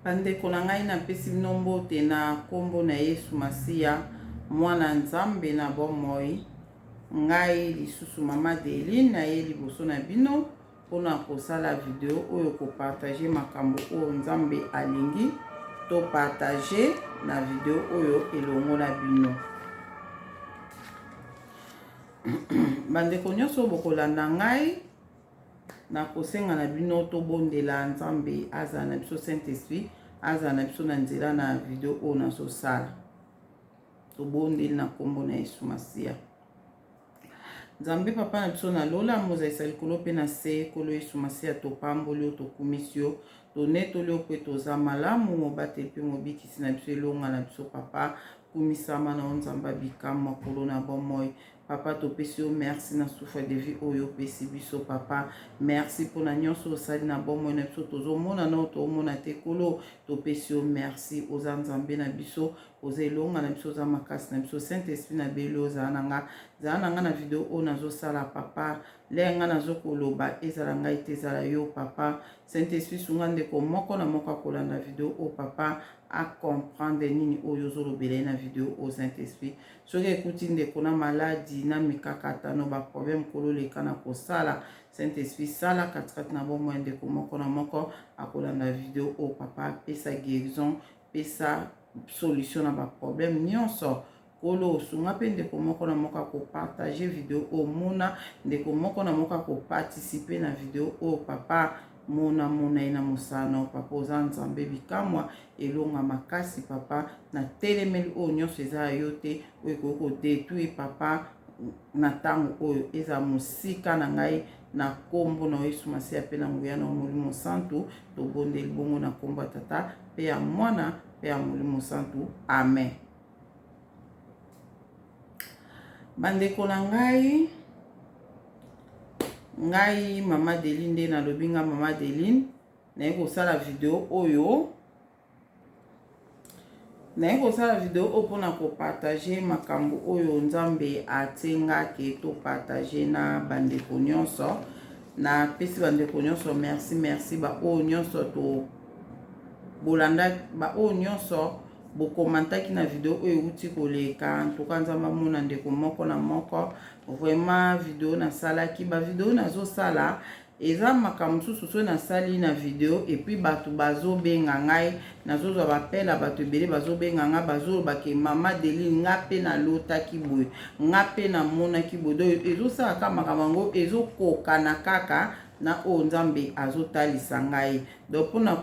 Bandeko na ngai napesi bino mbote na kombo na Yesu Masiya mwana Nzambe na bomoi. Ngai lisusu mama Deline na ye liboso na bino mpona kosala video oyo kopartage makambo oyo Nzambe alingi to partage na video oyo elongo na bino. Bandeko nyonso bokolanda ngai na kosenga na bino to bondela Nzambe aza na biso Saint-Esprit aza na biso na nzela na video oyo nazosala. To bondeli na kombo na Yesu Masiya. Nzambe papa na biso na lola mozalisa likolo pe na se kolo Yesu Masiya to pamboli to kumisio to netoli pe toza malamu mobateli pe mobikisi na biso elonga na biso papa kumisama na Nzamba bikama makolo na bomoi. Papa topesi yo merci na souffle de vie oyo pesi biso papa. Merci pour na nyonso osali na bomoi na biso tozomona na tozomona te kolo topesi yo merci oza Nzambe na biso oza elonga na biso oza makasi na biso Saint-Esprit na beli oza nanga na video oyo nazosala papa lenga nazokoloba ezala ngai te ezala yo papa. Saint-Esprit sunga ndeko moko na moko akolanda video oyo papa a comprendre nini oyo ozolobela na video au Saint-Esprit. Soki ekuti ndeko na maladi na mikakatano ba problème kololeka na kosala Saint-Esprit sala katikati na bomoi ndeko moko na moko akolanda video oyo papa pesa guérison pesa solution na ba problème nyonso kolo sunga pe ndeko moko na moko akopartage video oyo mona ndeko moko na moko akoparticiper na video oyo papa mona ina musano papa oza Nzambe bikamwa elonga makasi papa na telemeli oyo nyonso eza yo te oyo koko détruire papa na tango oyo eza musika na ngai na kombo na Yesu Masiya pe na nguya na Molimo Santu to bondeli bongo na kombo tata pe ya mwana pe ya Molimo Santu amen. Bandeko na ngai mama Deline nde nalobi nga mama Deline naye kosala video oyo mpona kopartage makambo oyo Nzambe atenga ke to partage na bandeko nyonso na pesi bandeko nyonso merci ba oyo nyonso to bolanda ba oyo nyonso bokomantaki na video oyo euti koleka ntoka Nzambe amona ndeko moko na moko vraiment video nasalaki ba video nazosala eza makambo mosusu so nasali na video et puis bato bazobenga ngai nazozwa bapela bato ebele bazobenga nga bazoloba ke mama Deline nga pe nalotaki boye nga pe namonaki boye do ezosalaka makambo yango ezokokana kaka na oyo Nzambe azotalisa ngai donc mpona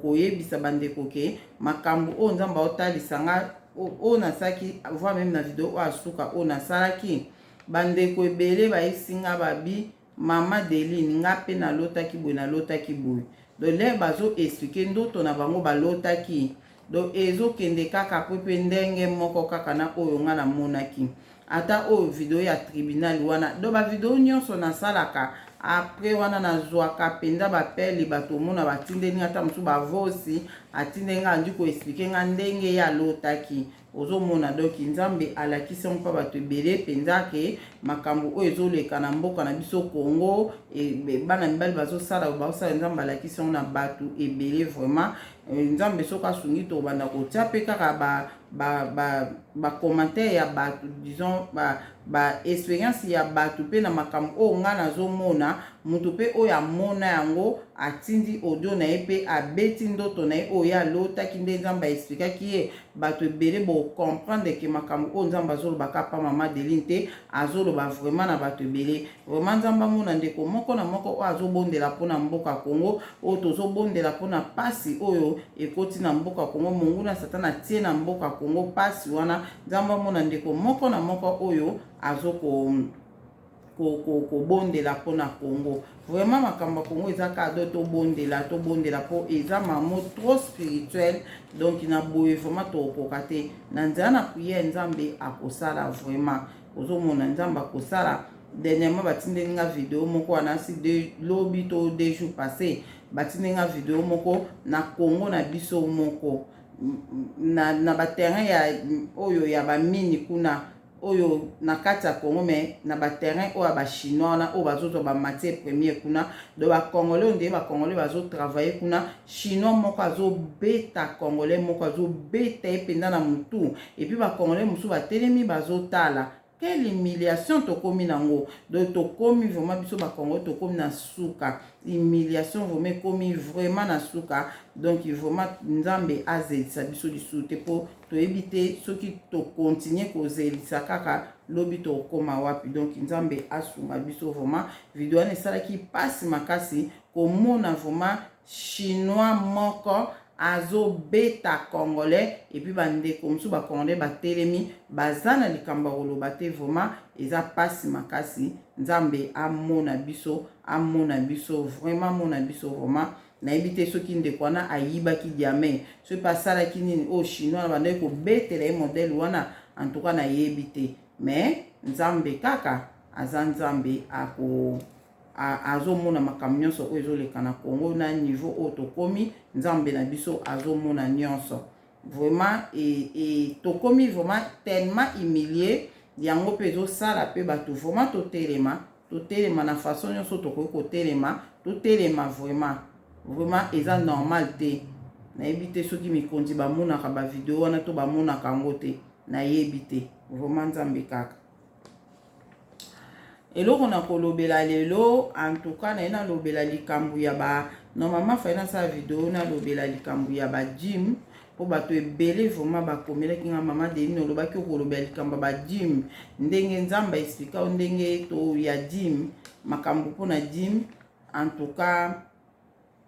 koyebisa bandeko ke makambo oyo Nzambe azotalisa ngai oyo nasalaki voi meme na video oyo asuka oyo nasalaki bandeko ebele bayesinga babi mama Deline nga pe nalotaki boye donc le bazo expliquer ndoto na bango balotaki donc ezokende kaka pe ndenge moko kaka na oyo nga namonaki ata oyo video ya tribunal wana donc ba video nyonso nasalaka après wana nazwaka penda bapeli bato mona batindeli nga ata mosusu bavosi atindeli nga andi koexplike nga ndenge ya lotaki ozomona donc Nzambe alakisi mpa bato ebele penza ke makambo oyo ezoleka na mboka na biso Congo bana mibali bazosala Nzambe alakisi na bato ebele vraiment Nzambe soki asungi tobanda kotia pe kaka ba commentaire ya bato disons ba expérience ya bato pe na makambo oyo nga nazomona mutu pe oyo amona yango atindi audio na ye pe abeti ndoto na ye oyo alotaki nde Nzambe aexplikaki ye bato ebele comprendre ke makambo oyo Nzambe azolobaka pa mama Deline te azoloba vraiment na bato ebele vraiment Nzambe amona ndeko moko na moko oyo azobondela mpona mboka Congo oyo tozobondela mpona pasi oyo ekoti na mboka Congo monguna satana atie na mboka Congo pasi wana Nzambe amona ndeko moko na moko oyo kobondela mpona Congo vraiment makambo ya Congo eza kado tobondela po eza mamo trop spirituel donc na boye vraiment tokoka te na nzela na prière Nzambe akosala vraiment ozomona Nzambe akosala. Dernièrement batindeli nga video moko wana si de lobi to 2 jours passés batindeli nga video moko na Congo na biso moko na ba terrain ya oyo ya ba mini kuna oyo na kati ya Congo mais na ba terrain oyo ba chinois na oyo bazo ba matière première kuna do ba congolais ndé ba congolais bazo travailler kuna chinois moko azo beta congolais moko azo beta ependa na mutu et puis ba congolais musu ba telemi bazo tala. Quelle humiliation to komi nango. Donc to komi vraiment biso ba Congo to komi na suka. Humiliation vraiment komi vraiment na suka. Donc vraiment nzambe azelisa biso disute po to éviter ceux qui to continuer ko zelisa kaka lobi to koma wapi. Donc nzambe asunga biso vraiment vidéo ne sala ki passe makasi ko mona vraiment chinois moko azo beta congolais et puis bande comme sous ba congolais ba telemi bazana likamba koloba te vraiment eza passe makasi nzambe amona biso vraiment mona biso vraiment na ebité soki ndeko wana ayiba ki diamant ce pasala ki nini o chinois bande ko betela e modèle wana en tout cas na yebité mais nzambe kaka aza nzambe ako azomona makambo nyonso oyo ezoleka na Congo na niveau oyo tokomi nzambe na biso azomona nyonso vraiment et tokomi vraiment tellement humilié yango mpe ezosala mpe bato vraiment totelema na façon nyonso tokoki totelema vraiment eza normal te nayebi te soki mikonzi bamonaka bavideo wana to bamonaka yango te nayebi te vraiment nzambe kaka. Eloko na kolobela lelo en tout cas na lobela likambu ya ba normalement faina sa vidéo na lobela likambu ya ba gym po bato ebele vraiment bakomela kinga mama Deline olobaki kolobela likambu ba gym ndenge nzamba explica ndenge to ya gym makambu po na gym en tout cas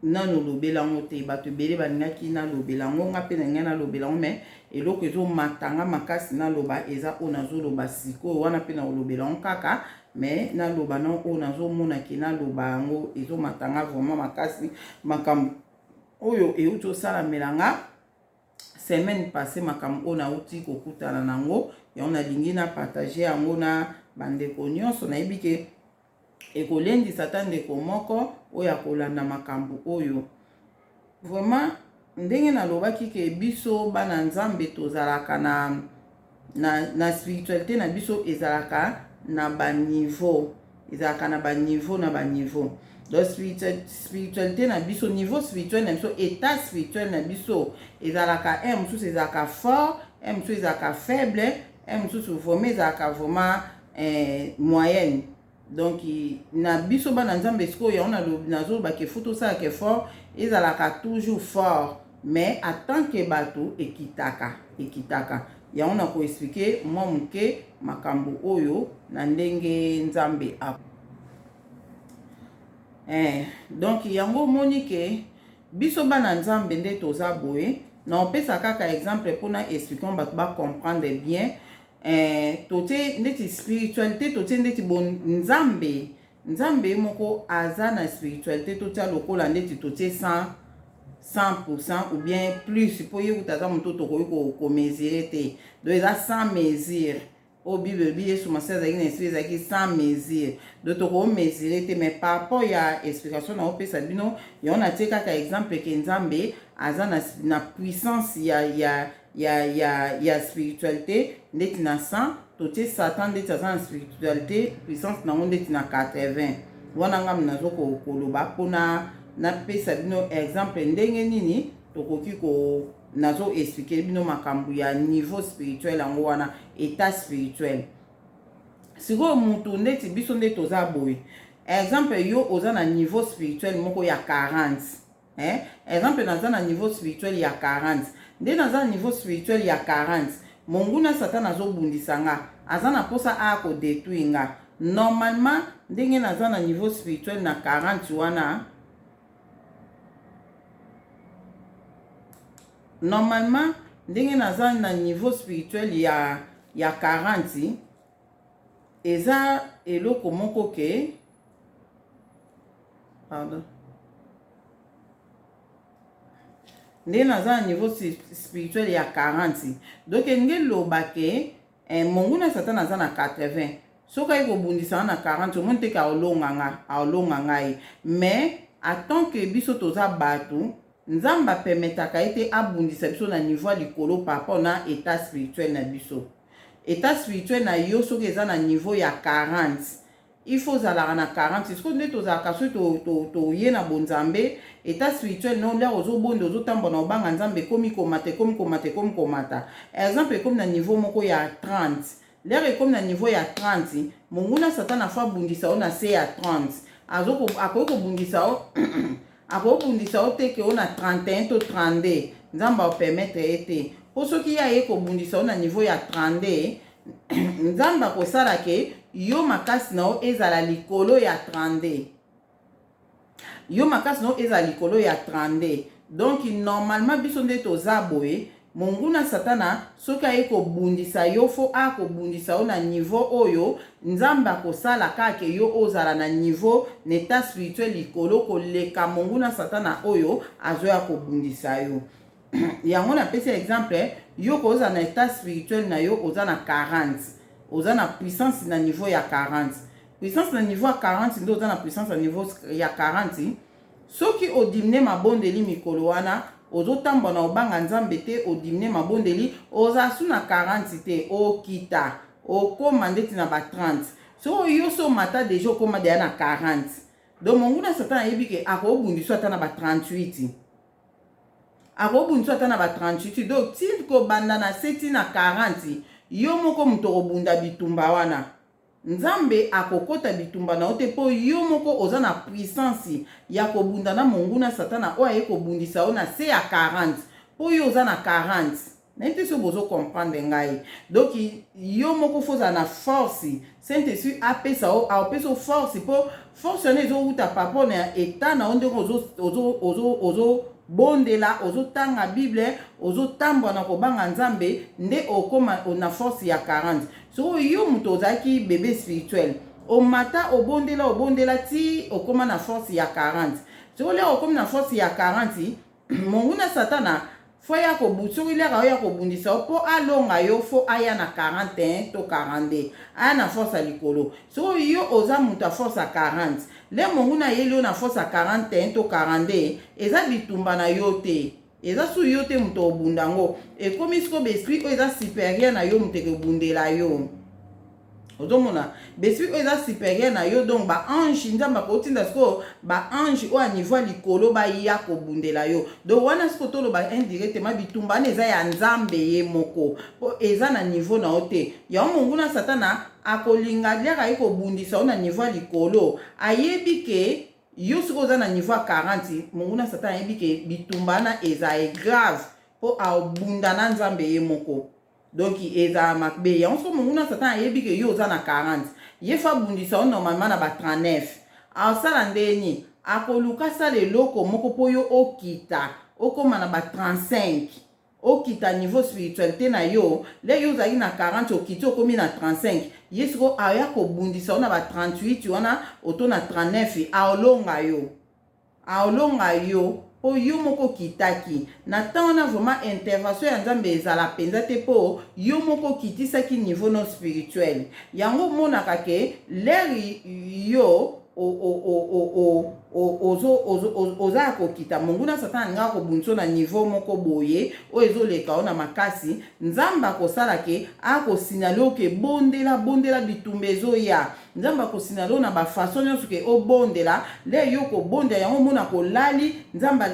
nano lobela ngo te bato ebele balingaki na lobela ngo nga pe na lobela ngo mais eloko ezo matanga makasi na loba eza ona zo loba siko wana pe na lobela ngo kaka mais na loba na o nazo mona ki na loba ngo ezo matanga vraiment makasi makambo oyo euto sala melanga semaine passée makambo ona uti kokutana nango ya ona lingi na partager yango na bandeko nyonso na yebike ekolendisa ta ndeko moko oyo akolanda makambo oyo vraiment ndenge nalobaki ke biso bana nzambe tozalaka na spiritualité na biso ezalaka na ba niveau donc spiritualité na biso niveau spirituel na biso état spirituel na biso ezalaka un mususu ezalaka fort un mususu ezalaka faible un mususu vraiment ezalaka vraiment moyenne. Donc na biso bana nzambe sikoyo nazoloba ke futu sala ke fort ezalaka toujours fort mais en tant que bato ekitaka yango na ko expliquer moi muke makambo oyo na ndenge nzambe donc yango monike biso bana nzambe nde toza boye na opesa kaka exemple pona expliquer bato ba comprendre bien tote ndeti spiritualité tote ndeti bon nzambe moko aza na spiritualité totia lokola ndeti tote 100% ou bien plus pour y utaza moto tokoki ko mesurer te donc eza sans mesure au bible bi sur ma sœur ezaki na esprit ezaki sans mesure donc toko mesurer te mais par rapport ya explication na opesa bino yo na tie kaka exemple ke nzambe aza na puissance ya spiritualité ndeti na 100 totie satan ndeti aza na spiritualité puissance nango ndeti na 80 wana ngam nazo koloba mpona napesa bino exemple ndenge nini tokoki ko nazo expliquer bino makambo ya niveau spirituel yango wana état spirituel sikoyo mutu ndeti biso nde toza boye exemple yo oza na niveau spirituel moko ya 40 exemple naza na niveau spirituel ya 40 nde naza na niveau spirituel ya 40 monguna satan azobundisa nga aza na posa ako détruire nga normalement ndenge naza na niveau spirituel na 40 wana normalement ndenge naza na niveau spirituel ya 40 eza eloko moko ke ndenge naza na niveau spirituel ya 40 donc nge loba ke monguna satan aza na 80 soki ayi kobundisa na 40 omoni teke aolonga ngai mais atant que biso toza bato nzambe apermetaka ete abundisa biso na niveau ya likolo par rapport na état spirituel na biso état spirituel na yo soki eza na niveau ya 40 il faut ozalaka na 40 sikoyo nde tozalaka soki toye na bonzambe état spirituel no lere ozobonda ozotambola na obanga nzambe ekomi komata exemple ekomi na niveau moko ya 30 lere ekomi na niveau ya 30 monguna satana afa abundisa o na se ya 30 akoki kobundisa o akoki kobundisa o te ke o na 31 to 32 nzambe aopermettre ye te po soki ye aye kobundisa o na niveau ya 32 nzambe akosala ke yo makasi na o ezala likolo ya 32 yo makasi na o ezala likolo ya 32 donc normalement biso nde toza boye monguna satana soki aye kobundisa yo fo akobundisa yo na niveau oyo nzambe akosala kaka yo ozala na niveau na état spirituel likolo koleka monguna satana oyo azoya kobundisa yo yango napesi exemple yo koza na état spirituel na yo oza na 40 oza na puissance na niveau ya 40 puissance na niveau ya 40 nde oza na puissance na niveau ya 40 soki odimine mabondeli mikolo wana ozotambola na obanga nzambe te odimine mabondeli oza su na 40 te okita okoma ndeti na ba 30 so yo so mata deja okoma deya na 40 donc monguna satan ayebi ke akobundisa ata na ba 38 akobundisa ata na ba 38 donc ti kobanda na 7 na 40 yo moko moto kobunda bitumba wana nzambe akokota bitumba na ote po yo moko oza na puissance ya kobunda na monguna satana oyo aye kobundisa o na se ya 40 po yo oza na 40 nayebi so bozo comprendre ngai donc yo moko foza na force Saint-Esprit apesa o apesa force po force na ezowuta papo na état na onde ozo bondela ozotanga bible ozotambola na kobanga nzambe nde okoma na force ya 40 so yo muto ozaki bébé spirituel omata obondela ti okoma na force ya 40 so le okoma na force ya 40 monguna satana fo ya kobutsoki leka oyo ya kobundisa po alonga yo fo aya na 41 to 42 aya na force ya likolo so yo oza muto a force ya 40 le monguna yeli yo na force ya 41 to 42 eza bitumba na yo te eza su yo te muto obundango ekomi siko besprit oyo eza supérieur na yo muto ekobundela yo ozomona besprit oyo eza supérieur na yo donc ba ange nzambe akotinda siko ba ange oyo aniveau likolo baya kobundela yo donc wana siko toloba indirectement bitumba wana eza ya nzambe ye moko po eza na niveau na yo te yango monguna satana akolinga liaka aye kobundisa yo na niveau likolo ayebi ke yo siko oza na niveau ya 40 monguna satana ayebi ke bitumba wana eza grave po abunda na nzambe ye moko donc eza makbe yango so monguna satana ayebi ke yo oza na 40 ye fa bundisa yo normalement na ba 39 asala ndeni akoluka sala eloko moko po yo okita okoma na ba 35 okita niveau spiritualité na yo le yo ozali na 40 okiti okomi na 35 ye siko aya kobundisa yo na ba 38 wana oto na 39 aolonga yo po yo moko kitaki na ntango wana vraiment intervention ya nzambe ezala mpenza te po yo moko kitisaki niveau no spirituel yango monaka ke leri yo oza kokita monguna satana alinga kobundisa na niveau moko boye oyo ezoleka o na makasi nzambe akosala ke akosinala yo ke bondela bitumba ezoya nzambe akosinala yo na bafason nyonso ke obondela le yo kobondela yango mona kolali nzambe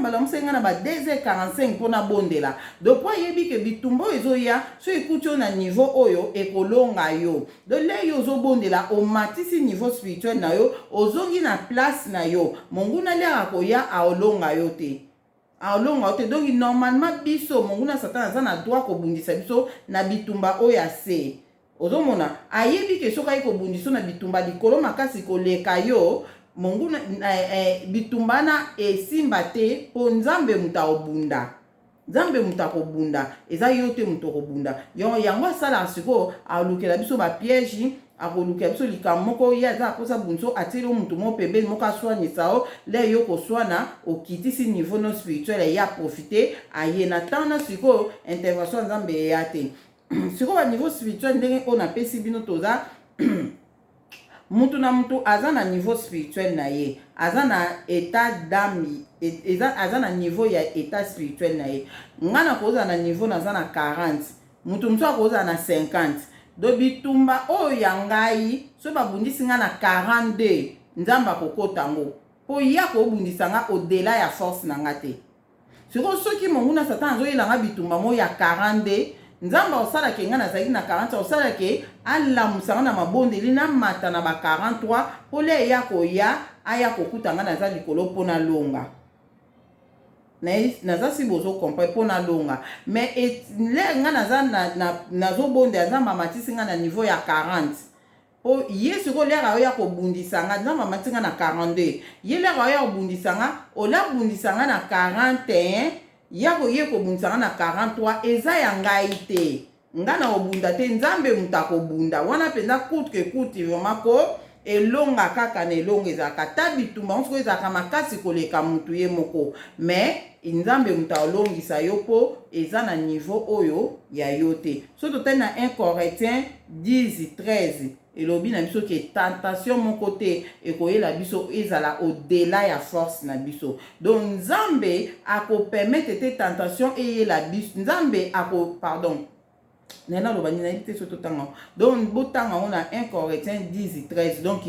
alamusa nga na ba 2h45 mpona bondela donc po ayebi ke bitumba oyo ezoya so ekuti yo na niveau oyo ekolonga yo donc le yo ozobondela omatisi niveau spirituel na yo ozongi na place na yo monguna leka koya aolonga yo te donc normalement biso monguna satana aza na droit kobundisa biso na bitumba oyo ase ozomona ayebi ke soki aye kobundisa na bitumba likolo makasi koleka yo monguna bitumba na esimba te po nzambe muta obunda nzambe muta kobunda eza yo te muto kobunda yango asala siko alukela biso ba piège akoluka biso likambo moko ye aza akosa bunso atili omutu moko pembeni moko aswanisa o le yo koswana okitisi niveau no spirituel ya profite aye na ntango na sikoyo intervention nzambe eya te sikoyo ba niveau spirituel ndenge oyo napesi bino toza mutu na mutu aza na niveau spirituel na ye aza na état d'âme aza na niveau ya état spirituel na ye nga na koza na niveau naza na 40 mutu mutu akoza na 50 do bitumba oyo ya ngai so babundisi nga na 42 nzambe akokota ngo po ya kobundisa nga au-delà ya force na nga te siko soki monguna satan azoyela nga bitumba mo ya 42 nzambe osalaki nga nazalaki na 40 osalaki alamusa nga na mabondeli na mata na ba 43 po le eya koya aya kokuta nga naza likolo mpo na longa naza si bozo comprendre mpo na longa mais le nga nazobonde nzambe amatisi nga na niveau ya 40 po ye siko lera oya kobundisa nga nzambe amatisi nga na 42 ye lera oya kobundisa nga olabundisa nga na 41 yako ye kobundisa nga na 43 eza ya ngai te nga na obunda te nzambe muta kobunda wana penza coûte que coûte vraiment ko elonga kaka na elonga ezalaka ta bitumba onso ezalaka makasi koleka mutu ye moko mais nzambe muta olongisa yo po eza na niveau oyo ya yo te so totali na 1 Corinthiens 10:13 elobi na biso ke tentation moko te ekoyela biso ezala au-delà ya force na biso donc nzambe akopermettre te tentation eyela biso nzambe pardon nena loba nina te soto tango donc botanga on a 1 Corinthiens 10:13 donc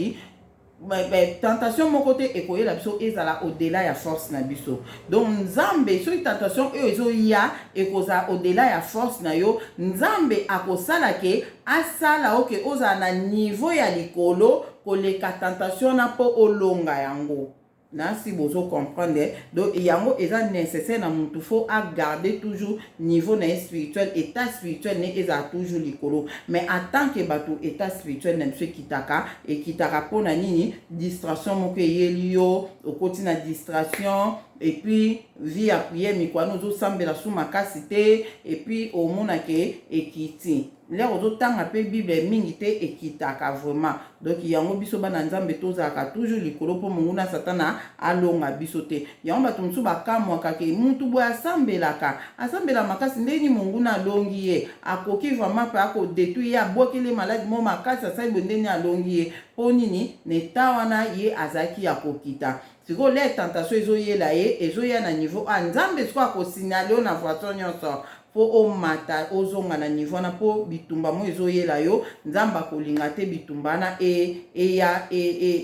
tentation moko te ekoyela biso ezala au-delà ya force na biso donc nzambe so tentation oyo ezoya ekoza au-delà ya force na yo nzambe akosala ke asala oke ozala na niveau ya likolo koleka tentation na po olonga yango na si bozo comprendre donc yango eza nécessaire na mutu faut à garder toujours niveau na spirituel état spirituel ne eza toujours likolo mais en tant que bato état spirituel na biso ekitaka pona nini distraction moko eyeli yo okoti na distraction et puis vie à prière mikwano zo sambela sous makasi te et puis omona ke ekiti lero zo tanga pe bible mingi te ekitaka vraiment donc yango biso bana nzambe tozaka toujours likolo po monguna satana alonga biso te yango bato musu bakamwaka ke mutu boye asambela makasi ndeni monguna alongi ye akoki vraiment pe akodétruire ye abwakele maladi mo makasi asali bo ndeni alongi ye po nini neta wana ye azalaki ya kokita siko le tentation ezoyela ye ezoya na niveau nzambe siko akosignale yo na voiture nyonso po omata ozonga na niveau na po bitumba mo ezoyela yo nzamba kolinga te bitumba na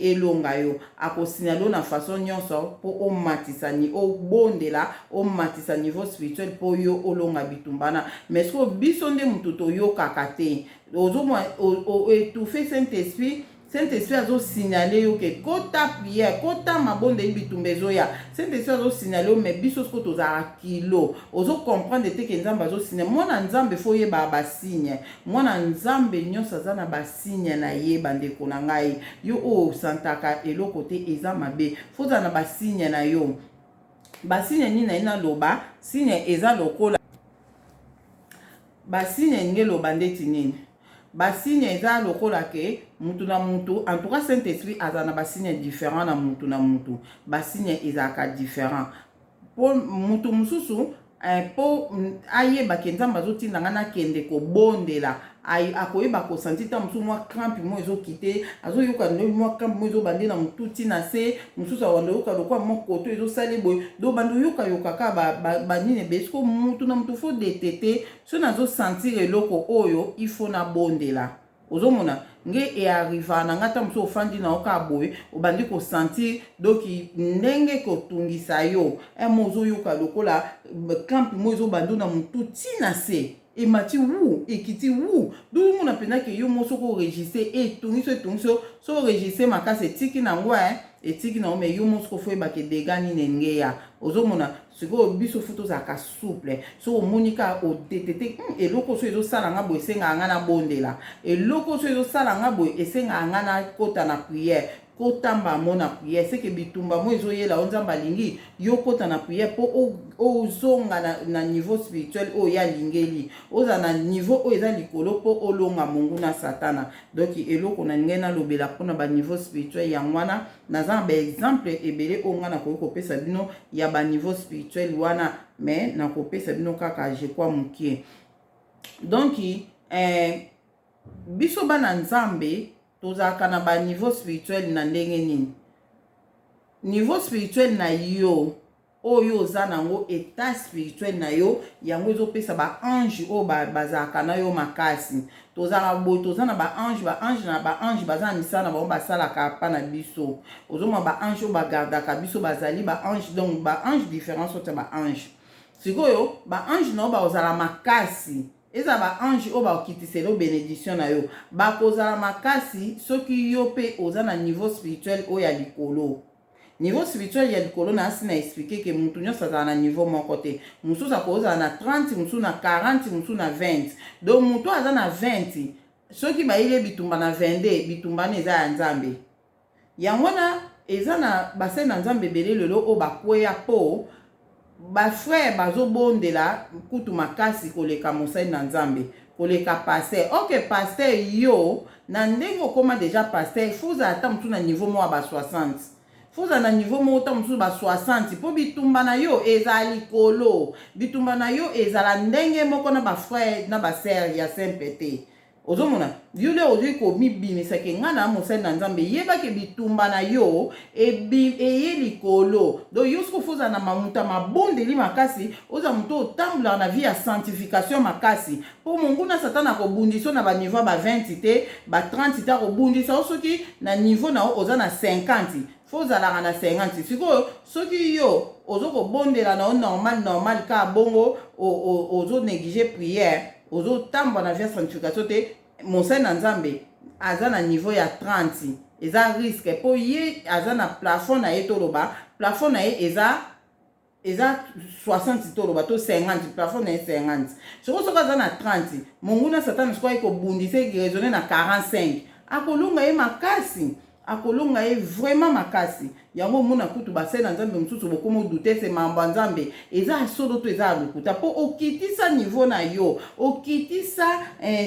elonga yo akosignale yo na façon nyonso po omatisa ni obondela omatisa niveau spirituel po yo olonga bitumba na mais siko biso nde mutu toyokaka te ozomwa étouffer Saint-Esprit Saint-Esprit azo signaler yo ke kota prière kota mabonde bitumba ezoya Saint-Esprit azo signaler yo mais biso siko tozala kilo ozo comprendre te ke nzambe azo signaler mwana nzambe fo yeba ba signe mwana nzambe nyonso aza na ba signe na ye bandeko na ngai yo o santaka eloko te eza mabe fo za na ba signe na yo ba signe ni na ina loba signe eza lokola ba signe ngelo bandeti nini basigne eza lokola ke mutu na mutu en tout cas Saint-Esprit azana basigne différent na mutu basigne ezaka différent pour mutu mususu po ayeba ke nzambe azotinda nga nakende kobondela akoyeba kosanti ta mususu mwa crampe mo ezokite azoyoka mwa crampe mo ezobande na mutu tina se mususu awanda yoka lokwa mwa koto ezosali boye do bando yoka ka banini besko mutu na mutu fo detete so nazosentir eloko oyo ifo na bondela ozomona nge arriva na ngata muso ofandi na oka boye obandi ko sentir doki ndenge ko tungisa yo mozo yoka lokola camp mozo bandu na mutu tina se e mati wu ekiti wu do mona pena ke yo moso ko registre e tungiso so registre makase tiki na ngwa etiki na ome yo moso ko fo ba ke degani nenge ya ozomona siko biso futo za ka souple so monika o detete eloko so ezo sala nga boye senga nga na bondela eloko so ezo sala nga boye esenga nga na kota na prière kotamba mona prière c'est que bitumba mo ezoyela onzamba lingi yo kota na prière po ozonga na niveau spirituel o ya lingeli oza na niveau o eza likolo po olonga mungu na satana donc eloko na ngena lobela pona ba niveau spirituel ya ngwana naza ba exemple ebele onga na ko pesa bino ya ba niveau spirituel wana mais na ko pesa bino kaka je kwa mukie donc biso bana nzambe tozaka na ba niveau spirituel na ndenge nini niveau spirituel na yo oyo oza nango état spirituel na yo yango ezopesa ba ange oyo bazalaka na yo makasi tozala boye toza na ba ange baza na misala na bango basalaka pa na biso ozomona ba ange oyo bagardaka biso bazali ba ange donc ba ange différence oyo ba ange sikoyo ba ange na yo bazala makasi eza ba ange oyo bakokitisela bénédiction na yo bakozala makasi soki yo pe oza na niveau spirituel oyo ya likolo. Niveau spirituel ya likolo na asi na expliquer que mutu nyonso azala na niveau moko te mosusu akozala na 30 mosusu na 40 mosusu na 20 donc mutu aza na 20 soki bayile bitumba na 22 bitumba na eza ya nzambe yango wana eza na basali na nzambe ebele lelo oyo bakweya po bafrère bazobondela kutu makasi koleka mosali na nzambe koleka paster ok paster yo na ndenge okoma deja paster fuza ata mutu na niveau moko ba 60 fuza na niveau moko ta mutu ba 60 po bitumba na yo ezali kolo bitumba na yo ezala ndenge moko na ba frère na ba sœur ya Saint-Pété ozomona yule ozi ko mibimisa ke ngana mosali na nzambe yeba ke bitumba na yo eye likolo do yusko fuza na mamuta mabondeli makasi oza muto otambula na vie ya sanctification makasi po monguna satana kobundisa na ba niveau ba 20 te ba 30 ta kobundisa osoki na niveau na oza na 50 fozalaka na 50 sikoyo soki yo ozoko bondela na normal ka bongo ozo négliger prière ozo tambo na vie sanctification te mosali na nzambe aza na niveau ya 30 eza risque po ye aza na plafond na ye toloba plafond na ye eza 60 toloba to 50 plafond na ye 50 soki aza na 30 monguna satana soki kobundisa raisonner na 45 akolunga ye makasi akolonga ye vraiment makasi yango mona kutu basali na nzambe mosusu bokomo dute se mambo ya nzambe eza solo to eza lokuta po okitisa niveau na yo okitisa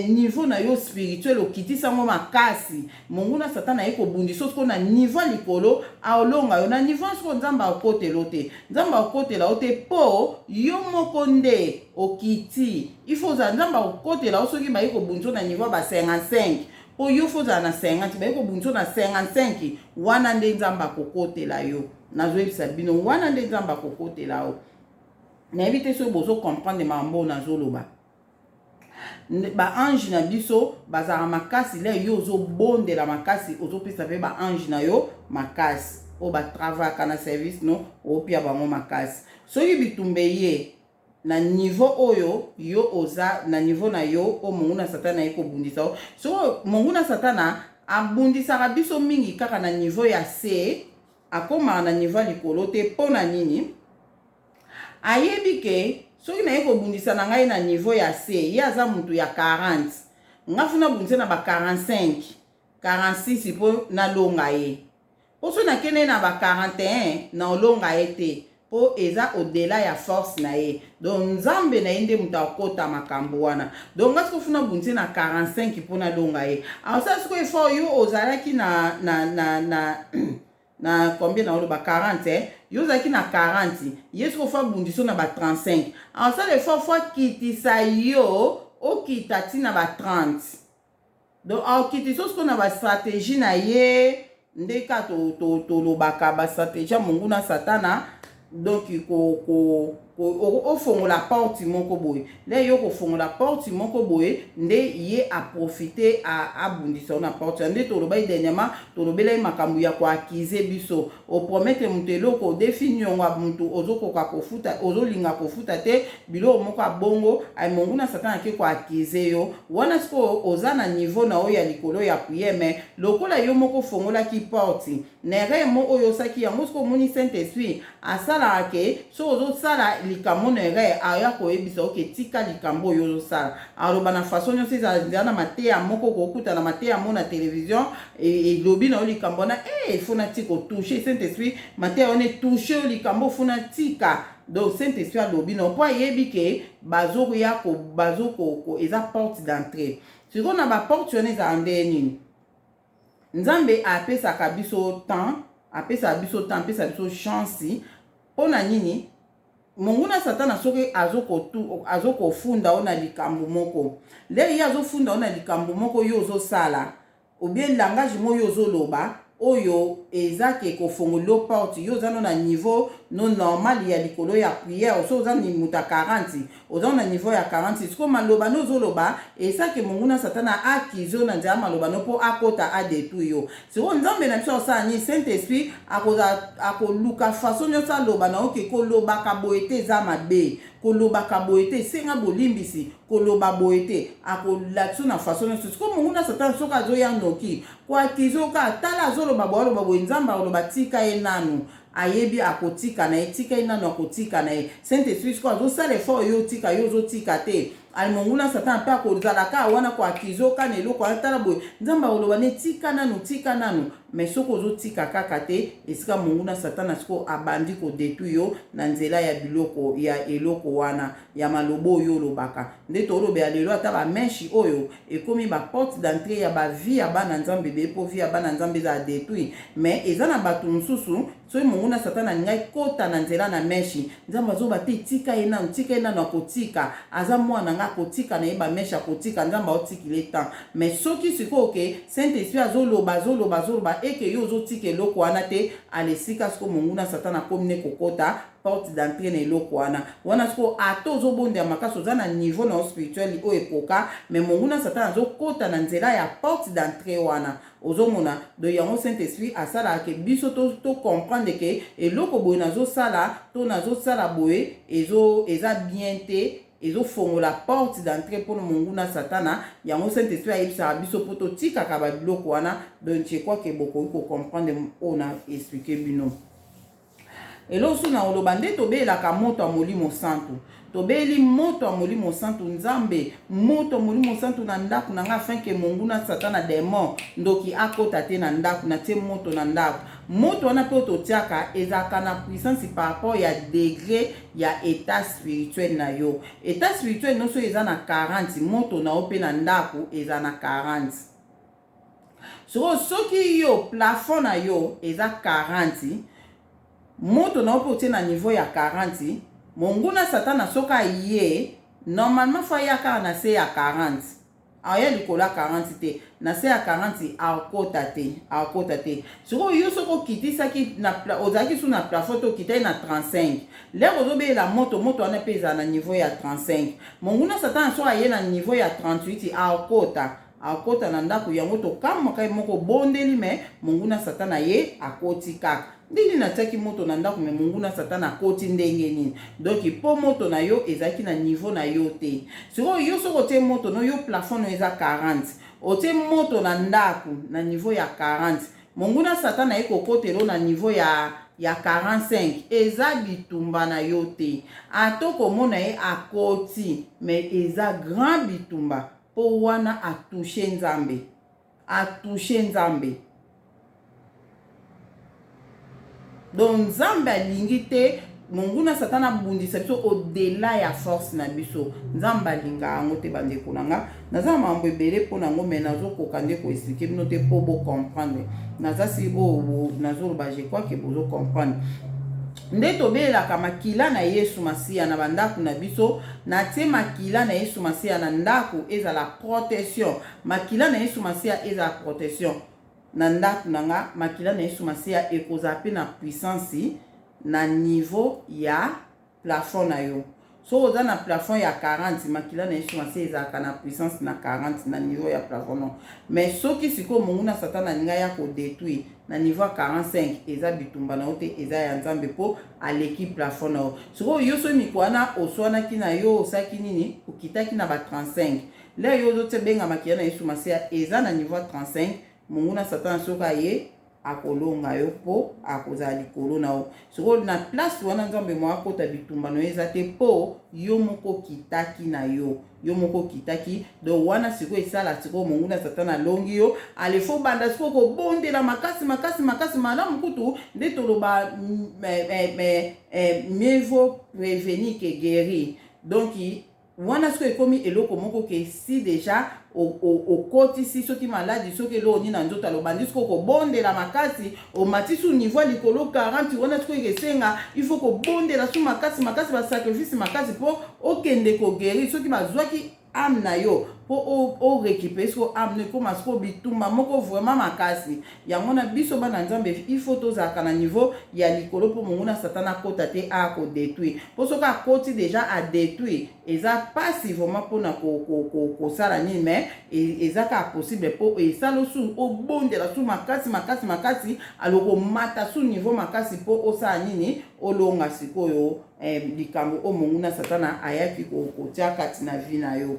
niveau na yo spirituel okitisa ngo makasi monguna satana ye kobundisa soko na niveau likolo aolonga yo na niveau soko nzambe akotela te nzambe akotela te po yo moko nde okiti il faut za nzambe akotela soki ba ye kobundisa na niveau ba 55 po yo foza na 50 bayeko bunso na 55 wana nde nzamba kokotela yo nazoyebisa bino wana nde nzamba kokotela yo nayebi te so bozo comprendre mambo nazoloba ba ange na biso bazala makasi le yo ozobondela makasi ozopesa pe ba ange na yo makasi o ba travaka na service no opia bango makasi soki bitumbe ye na niveau oyo yo oza na niveau na yo o monguna satana eko bundisa so monguna satana abundisaka biso mingi kaka na niveau ya C akoma na niveau likolo te pona nini ayebi ke soki na eko bundisa na ngai na niveau ya C ye aza mutu ya 40 ngafuna bundisa na ba 45 46 po na longa ye oso na kene na ba 41 na olonga ye te po eza au-delà ya force na ye donc nzambe na ye nde mutu akota makambo wana donc ngasi kofuna bunzi na 45 mpona longa ye alors ça sikoyo effort yo ozalaki na combien na oloba 40 yo ozalaki na 40 ye sikofa bundiso na ba 35 alors ça l'effort fois kitisa yo okita tina ba 30 donc akitiso siko na ba stratégie na ye ndeka tolobaka ba stratégie monguna satana donc ofongola porte moko boye le yo kofongola porte moko boye nde ye a profiter a bundisa na porte nde toloba dernièrement tolobela makambo ya koakize biso o promettre mutelo ko définir ngwa muntu ozokoka kofuta ozolinga kofuta te bilo moko abongo ay monguna satana ke koakize yo wana siko oza na niveau na oya likolo ya prière mais lokola yo moko fongola ki porte nere mo oyo saki yango siko moni Saint-Esprit asala ke so ozosala likambo nere aya koyebisa oke tika likambo oyo ozosala aloba na façon nyonso ezala na mateya moko kokuta na mateya mo na télévision elobi na yo likambo na fona tika otouche Saint-Esprit mateya wana etouche yo likambo fona tika donc Saint-Esprit alobi na po ayebi ke bazokoya bazoko eza porte d'entrée siko na ba porte wana ezala ndenge nini nzambe apesaka biso temps apesa biso chance pona nini monguna satana soki azokofunda ona likambo moko le ye azofunda ona likambo moko yo ozosala ou bien langage mo yo ozoloba oyo eza ke kofongola porte yo zano na niveau non normal ya likolo ya prière so oza ni muta 40 oza na niveau ya 40 siko maloba no zoloba esa ke monguna satana akizo na nzela maloba no po akota adetu yo siko nzambe na biso osala ni saint esprit akoluka façon nyonso aloba na oke kolobaka boye te eza mabe kolobaka boye te esenga bolimbisi koloba boye te akolakisa na façon nyonso siko monguna satana soki azoya noki koakizoka tala azoloba boye aloba boye nzambe aloba tika ye nanu ayebi akotika na ye tika ye nanu akotika na ye saint esprit siko azosala effort yo tika yo ozotika te alimonguna satana mpe akozalaka wana koakizoka na eloko atala boye nzambe aloba ne tika nanu mais soki ozotika kaka te esika monguna satana siko abandi kodetruire yo na nzela ya biloko ya eloko wana ya malobo oyo olobaka nde tolobela lelo ata bameshi oyo ekomi baporte d'entrée ya bavie ya bana nzambe beye mpo vie ya bana nzambe eza adetruire mais eza na bato mosusu soki monguna satana alingai kota na nzela na meshi nzambe azoba te tika ye nanu akotika aza mwana nga akotika na ye bameshi akotika nzambe aotikile temps mais soki sikoyo ke saint esprit azoloba eke yo ozotika eloko wana te alesika siko monguna satana akomi ne kokota porte d'entrée na eloko wana siko ata ozobondela makasi oza na niveau na spirituel oyo ekoka mais monguna satana azokota na nzela ya porte d'entrée wana ozomona do yango saint esprit asalaka ke biso to comprendre ke eloko boye nazosala boye eza bien te ezofongola porte d'entrée pour monguna satana yango saint esprit ayebisaka biso mpo totikaka babiloko wana donc je crois ke bokoki kocomprendre oyo na explike bino elo so na oloba nde tobelaka moto ya molimo santu tobeli moto ya molimo santu nzambe moto ya molimo santu na ndako na nga afin ke monguna satana demon ndoki akota te na ndako na tie moto na ndako moto wana mpe totiaka ezalaka na puissance par rapport ya degré ya état spirituel na yo état spirituel nyonso eza na 40 moto na yo mpe na ndako eza na 40 soki yo plafond na yo eza 40 moto na yo mpe otie na niveau ya 40 monguna satana soka ye normalement fa ya kaka na se ya 40 aya likola 40 te na se ya 40 akota te soko yo soko kitisaki ozalaki su na plafond to kitai na 35 lero ozobela moto wana mpe eza na niveau ya 35 monguna satana so aye na niveau ya 38 akota na ndako yango tokamwaka ye moko bondeli me monguna satana ye akoti kaka ndini natiaki moto na ndako me monguna satana akoti ndenge nini donc po moto na yo ezalaki na niveau na yo te sikoyo yo soko otie moto no yo plafond no eza 40 otie moto na ndako na niveau ya 40 monguna satana ye kokotelo na niveau ya 45 eza bitumba na yo te atoko mona ye akoti me eza grand bitumba po wana atouche nzambe donc nzambe alingi te monguna satana bundisa biso au-delà ya force na biso nzambe alinga yango te bandeko na nga naza mambo ebele mpo nango me nazokoka nde koexplike bino te mpo bocomprendre naza si nazoloba je crois ke bozocomprendre nde tobelelaka makila na yesu masiya na bandako na biso na tie makila na yesu masiya na ndako ezala protection makila na yesu masiya ezala protection na ndako na nga makila na yesu masiya ekozala mpe na puissance na niveau ya plafond na yo so oza na plafond ya 40 makila na yesu masiya ezalaka na puissance na 40 na niveau ya plafond no mais soki sikoyo monguna satana alinga ya kodetruire na niveau ya 45 eza bitumba na yo te eza ya nzambe mpo aleki plafond na yo sikoyo yo so miko wana oswanaki na yo osaki nini okitaki na ba 35 lelo yo ozotebenga makila na yesu masiya eza na niveau ya 35 monguna satana soka ye akolonga yo po akozala likolo na yo sikoyo na place wana nzambe mwa akota bitumba na yo eza te po yo moko kitaki na yo moko kitaki do wana sikoyo esala sikoyo monguna satana alongi yo alefo banda sikoyo kobondela makasi malamu kutu nde toloba mieux vaut prévenir que guérir donc wana sikoyo ekomi eloko moko ke si déjà okotisi soki maladi soki eloko nini na nzoto alobandi sikoyo kobondela makasi omati su niveau likolo 40 wana sikoyo esenga il faut kobondela su makasi basacrifice makasi mpo okende kogeri soki bazwaki ame na yo pour récupérer ce amener comme à ce bitumba moko vraiment makasi ya mona biso bana nzambe il faut tozaka na niveau ya likolo pour monguna satana kota te a ko détruire pour ce ka koti déjà à détruire eza passivement pour na ko sala ni mais eza ka possible pour et ça le sous au bonde la sous makasi aloko mata sous niveau makasi pour osa nini olonga sikoyo likambo o monguna satana ayaki ko tia kati na vie na yo.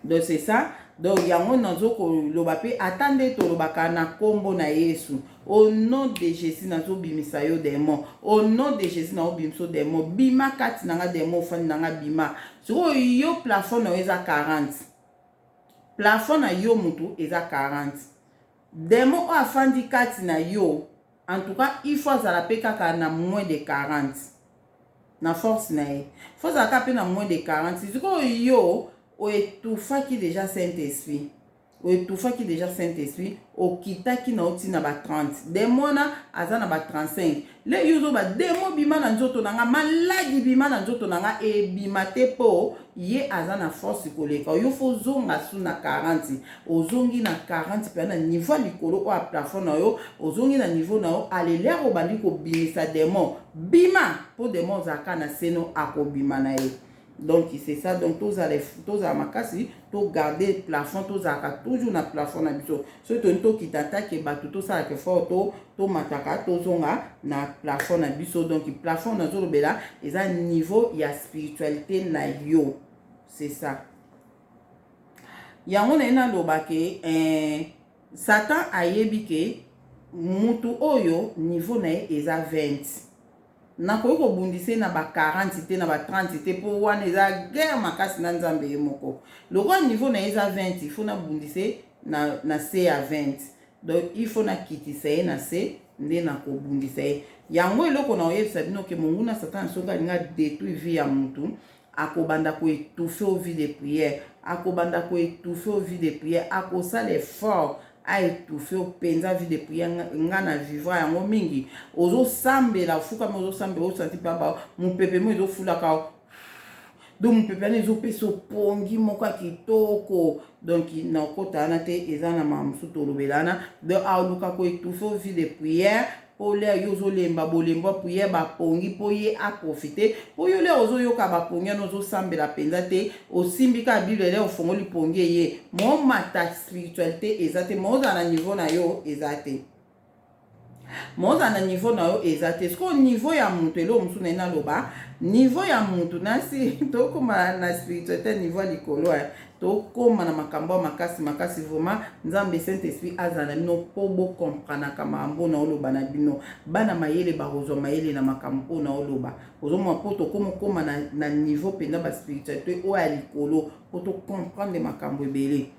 Donc c'est ça. Donc yango nazo ko loba pe attendez to lobaka na kombo na Yesu. Au nom de Jésus nazo bimisa yo démon. Au nom de Jésus nazo bimso démon. Bima kati nanga démon fani nanga bima. So yo plafond na eza 40. Plafond na yo mutu eza 40. Démon o afandi kati na yo. En tout cas, il faut za la pe kaka na moins de 40. Na force na ye. Faut za ka pe na moins de 40. So yo o etufa ki déjà Saint-Esprit. O etufa ki déjà Saint-Esprit. O kita ki na oti na ba 30. Demona aza na ba 35. Le yuzo ba demo bima na nzoto nanga. Maladi bima na nzoto nanga. E bima te po. Ye aza na force koleka. Yo fo zonga su na 40. O zongi na 40. Pe na niveau likolo o a plafond na yo. O zongi na niveau na yo. Alele o bandi ko bimisa demo. Bima. Po demo zaka na seno ako bima na ye. Donc c'est ça. Donc tous à makasi to garder plafond tous à toujours na plafond na biso so to qui t'attaque ba tout ça que fort to mataka to zonga na plafond na biso. Donc plafond na zo bela eza niveau ya spiritualité na yo. C'est ça. Yango na ina lobake Satan ayebi ke mutu oyo niveau na eza 20. Na ko ko bundise na ba 40 te na ba 30 te pour wana eza guerre makasi na nzambe moko. Le roi niveau na eza 20, il faut na bundise na C à 20. Donc il faut na kitisa na C nde na ko bundise. Yango eloko na oyebisa bino ke monguna Satan songa nga détruire vie ya mutu. Akobanda ko étouffer au vie de prière. Akobanda ko étouffer au vie de prière. Akosa l'effort a étouffé au penza vie de prière ngana vivre yango mingi ozo sambela fuka mo ozo sambela o senti papa mon pepe mo ozo fula ka donc mon pepe ne zo peso pongi moko kitoko donc na kota na te ezana mamsu to lobelana de aluka ko étouffé au vie de prière pour les yozo lemba bolemba prière ba pongi po ye a profiter po yo le ozo yoka ba pongi nozo sambela penza te o simbika bible le o fongoli pongi ye mo mata spiritualité ezate mo za na niveau na yo ezate mo za na niveau na yo ezate sko niveau ya muntu lo musu na loba niveau ya muntu na si to koma na spiritualité niveau likolo to koma na makambo makasi vraiment nzambe Saint-Esprit azana bino po bo comprendre kamambo na oloba na bino bana mayele ba rozo mayele na makambo na oloba ozo mo poto koma na niveau penda ba spiritualité o ya likolo po to comprendre makambo ebele.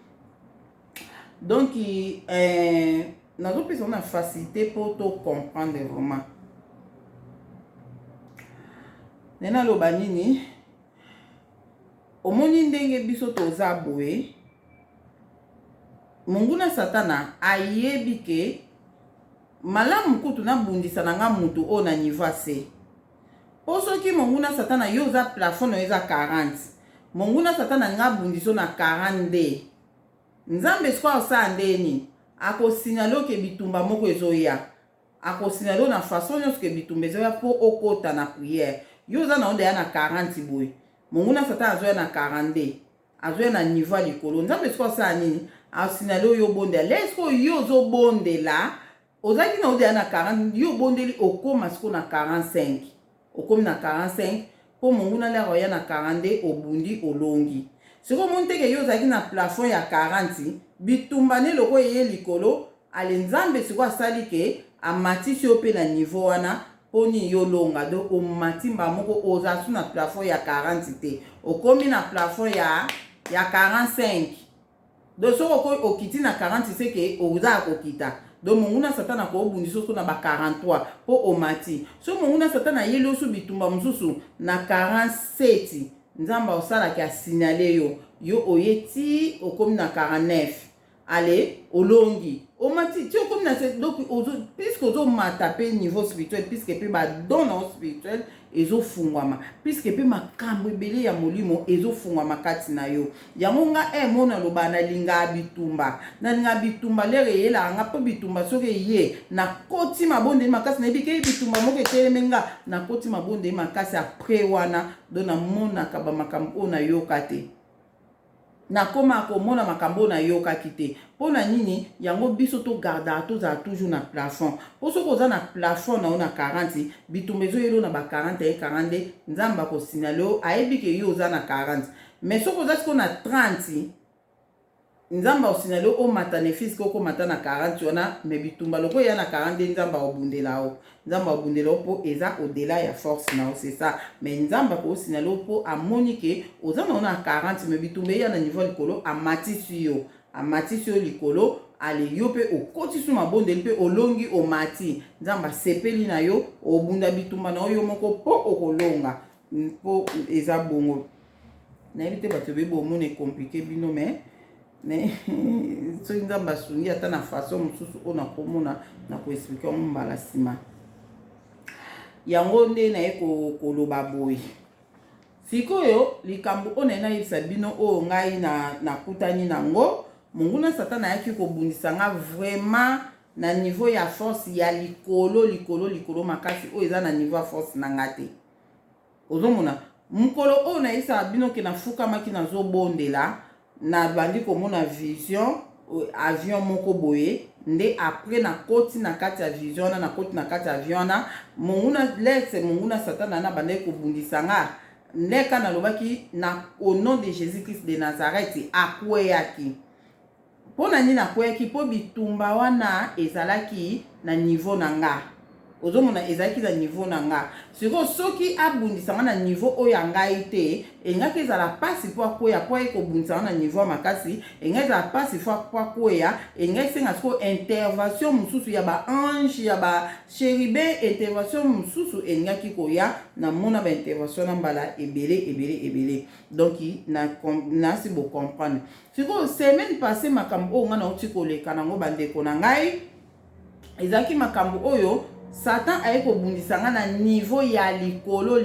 Donc nazo pesa na facilité pour to comprendre vraiment. Nena loba nini omoni ndenge biso toza boye monguna Satana ayebi ke malamu kutu na bundisa nanga mutu o na niveau C. Poso ki monguna Satana yo za plafond na eza 40. Monguna Satana nga bundiso na 40. Nzambe skwa osa ndeni ako signalo ke bitumba moko ezoya. Ako signalo na façon nyonso ke bitumba ezoya po okota na prière. Yo za na onde ya na 40 boy. Monguna Satana azoya na 42. Azoya na niveau likolo. Nzambe skwa osa nini? Asinalo yo bonde. Lesko yo zo bonde la. Ozaki na onde ya na 40. Yo bonde li okoma sko na 45. Okomi na 45. Po monguna le roya na 42 obundi olongi. Siko monte ke yo zaki na plafond ya 40. Bitumbane loko ye likolo. Ale nzambe siko asali ke amati si ope na niveau wana. Poni yo longa do o matimba moko ozasu na plafond ya 40 te. Okomi na plafond ya 45. Do so okiti na 40 se ke oza okita. Do monguna Satana ko obundiso so na ba 43 po omati. So monguna Satana yelo su bitumba mususu na 47. Nzamba osala ki a signalé yo oyeti okomi na 49. Allez, olongi. Omati, tu comme na donc puisque ozo matape niveau spirituel puisque pe ba don spirituel ezofungwama puisque pe makambo ebele ya molimo ezofungwama kati na yo yango nga mona loba nalinga bitumba lere yela nga po bitumba soki ye na koti mabonde makasi na bike bitumba moko eteleme nga na koti mabonde makasi après wana do na mona ka ba makambo na yoka te na koma komona makambo na yoka kite pona nini yango biso to garda to za toujours na plafond poso ko za na plafond na ona 40 bitumbezo yelo na ba 40 42 nzamba ko sinalo ayebi ke yo za na 40 mais soko za ko na 30 nzamba osinalo o matane fisiko ko matana 40 wana mais bitumba loko ya na 40 nzamba obundela po eza au-delà ya force na c'est ça mais nzamba ko osinalo po amonike ozana na 40 mais bitumba ya na niveau likolo amatisi yo likolo ale yo pe okoti su mabondeli pe olongi omati nzamba sepeli na yo obunda bitumba na yo moko po okolonga po eza bongo na ebite bato bebo mone compliqué bino mais soki nzambe asungi ata na façon mosusu oyo nakomona na koexplike yango mbala nsima yango nde naye koloba boye sikoyo likambo oyo naye nayebisa bino oyo ngai nakutani nango monguna satana ayaki kobundisa nga vraiment na niveau ya force ya likolo makasi oyo eza na niveau ya force na nga te ozomona mokolo oyo nayebisaka bino ke nafukamaki nazobondela na bandi komona vision avion moko boye nde après na koti na kati ya vision na koti na kati ya avion na monguna satana na bandi kobundisa nga ndeka nalobaki na au nom de Jésus-Christ de Nazareth akweyaki pona nini akweyaki po bitumba wana ezalaki na niveau na nga ozomona ezalaki na niveau na nga siko soki abundisanga na niveau oyo ya ngai te engaki ezala pasi po akwea po ekobundisanga na niveau ya makasi engaki ezala pasi po akwea engaki esenga siko intervention mosusu ya baange ya bachéribe intervention mosusu engaki koya na mona baintervention na mbala ebele donc nasi bocomprendre siko semaine passé makambo oyo nga nauti koleka nango bandeko na ngai ezalaki makambo oyo Satan aye kobundisa nga na niveau ya likolo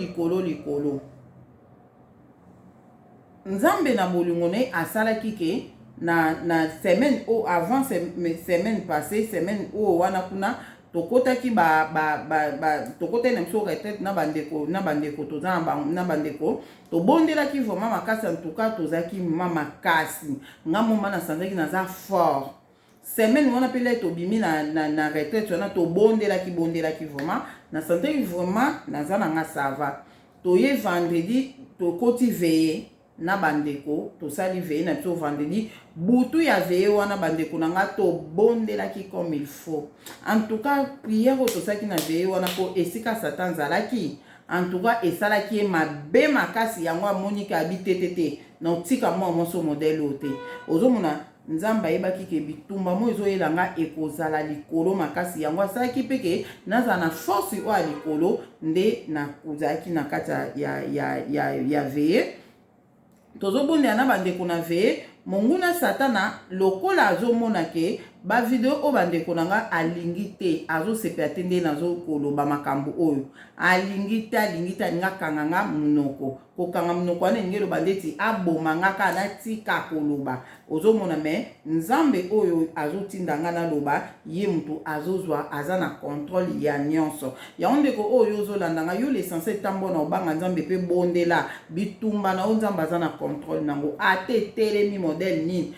nzambe na bolingo ne asalaki ke na semaine o avant semaine passée semaine o wana kuna tokotaki tokotaki na biso retraite na bandeko toza na bandeko tobondelaki vraiment makasi en tout cas tozalaki makasi nga moma na sanzaki naza fort semaine wana pele tobimi na retraite wana tobondelaki vraiment na santé vraiment naza na nga sava toye vendredi tokoti veillé na bandeko tosali veillé na biso vendredi butu ya veillé wana bandeko na nga tobondelaki comme il faut en tout cas prière oyo tosalaki na veillé wana po esika satan zalaki en tout cas esalaki ye mabe makasi yango amoniki abi te na otika mwa monso modele oyo te ozomona nzamba yebaki ke bitumba mo ezoyela nga ekozala likolo makasi yango asalaki mpe ke nazala na force oyo ya likolo nde ozalaki na kati ya veye tozobondela na bandeko na veye monguna satana lokola azomona ke bavideo oyo bandeko na nga alingi te azosepela te nde nazokoloba makambo oyo alingi te alinga kanga nga munoko kokanga munoko wana elingi eloba ndeti aboma nga kaka natika koloba ozomona me nzambe oyo azotinda nga naloba ye mutu azozwa aza na contrôle ya nyonso yango ndeko oyo ozolanda nga yo l'essentiel tambo na obanga nzambe mpe bondela bitumba na oyo nzambe aza na contrôle nango ate telemi modèle nini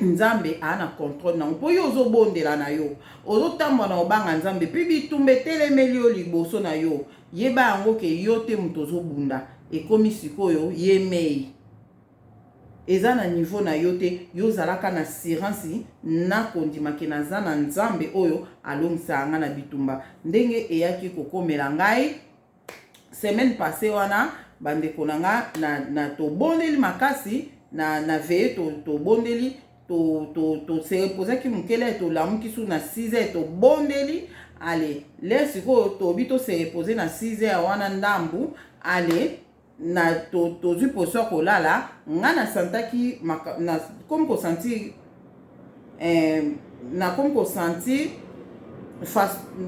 nzambe ana contrôle nango po yo ozobondela na yo ozotambola na obanga nzambe mpe bitumba etelemeli yo liboso na yo yeba yango ke yo te mutu ozobunda ekomi sikoyo ye mei eza na niveau na yo te yo ozalaka na assurance na kondima ke naza na nzambe oyo alongisaka nga na bitumba ndenge eyaki kokomela ngai semaine passée wana bandeko na nga na tobondeli makasi na veye tobondeli se reposaki mokele tolamuki su na 6h tobondeli ale le sikoyo tobi se repose na 6h wana ndambu ale na tozwi poso kolala nga na santaki comme kosentir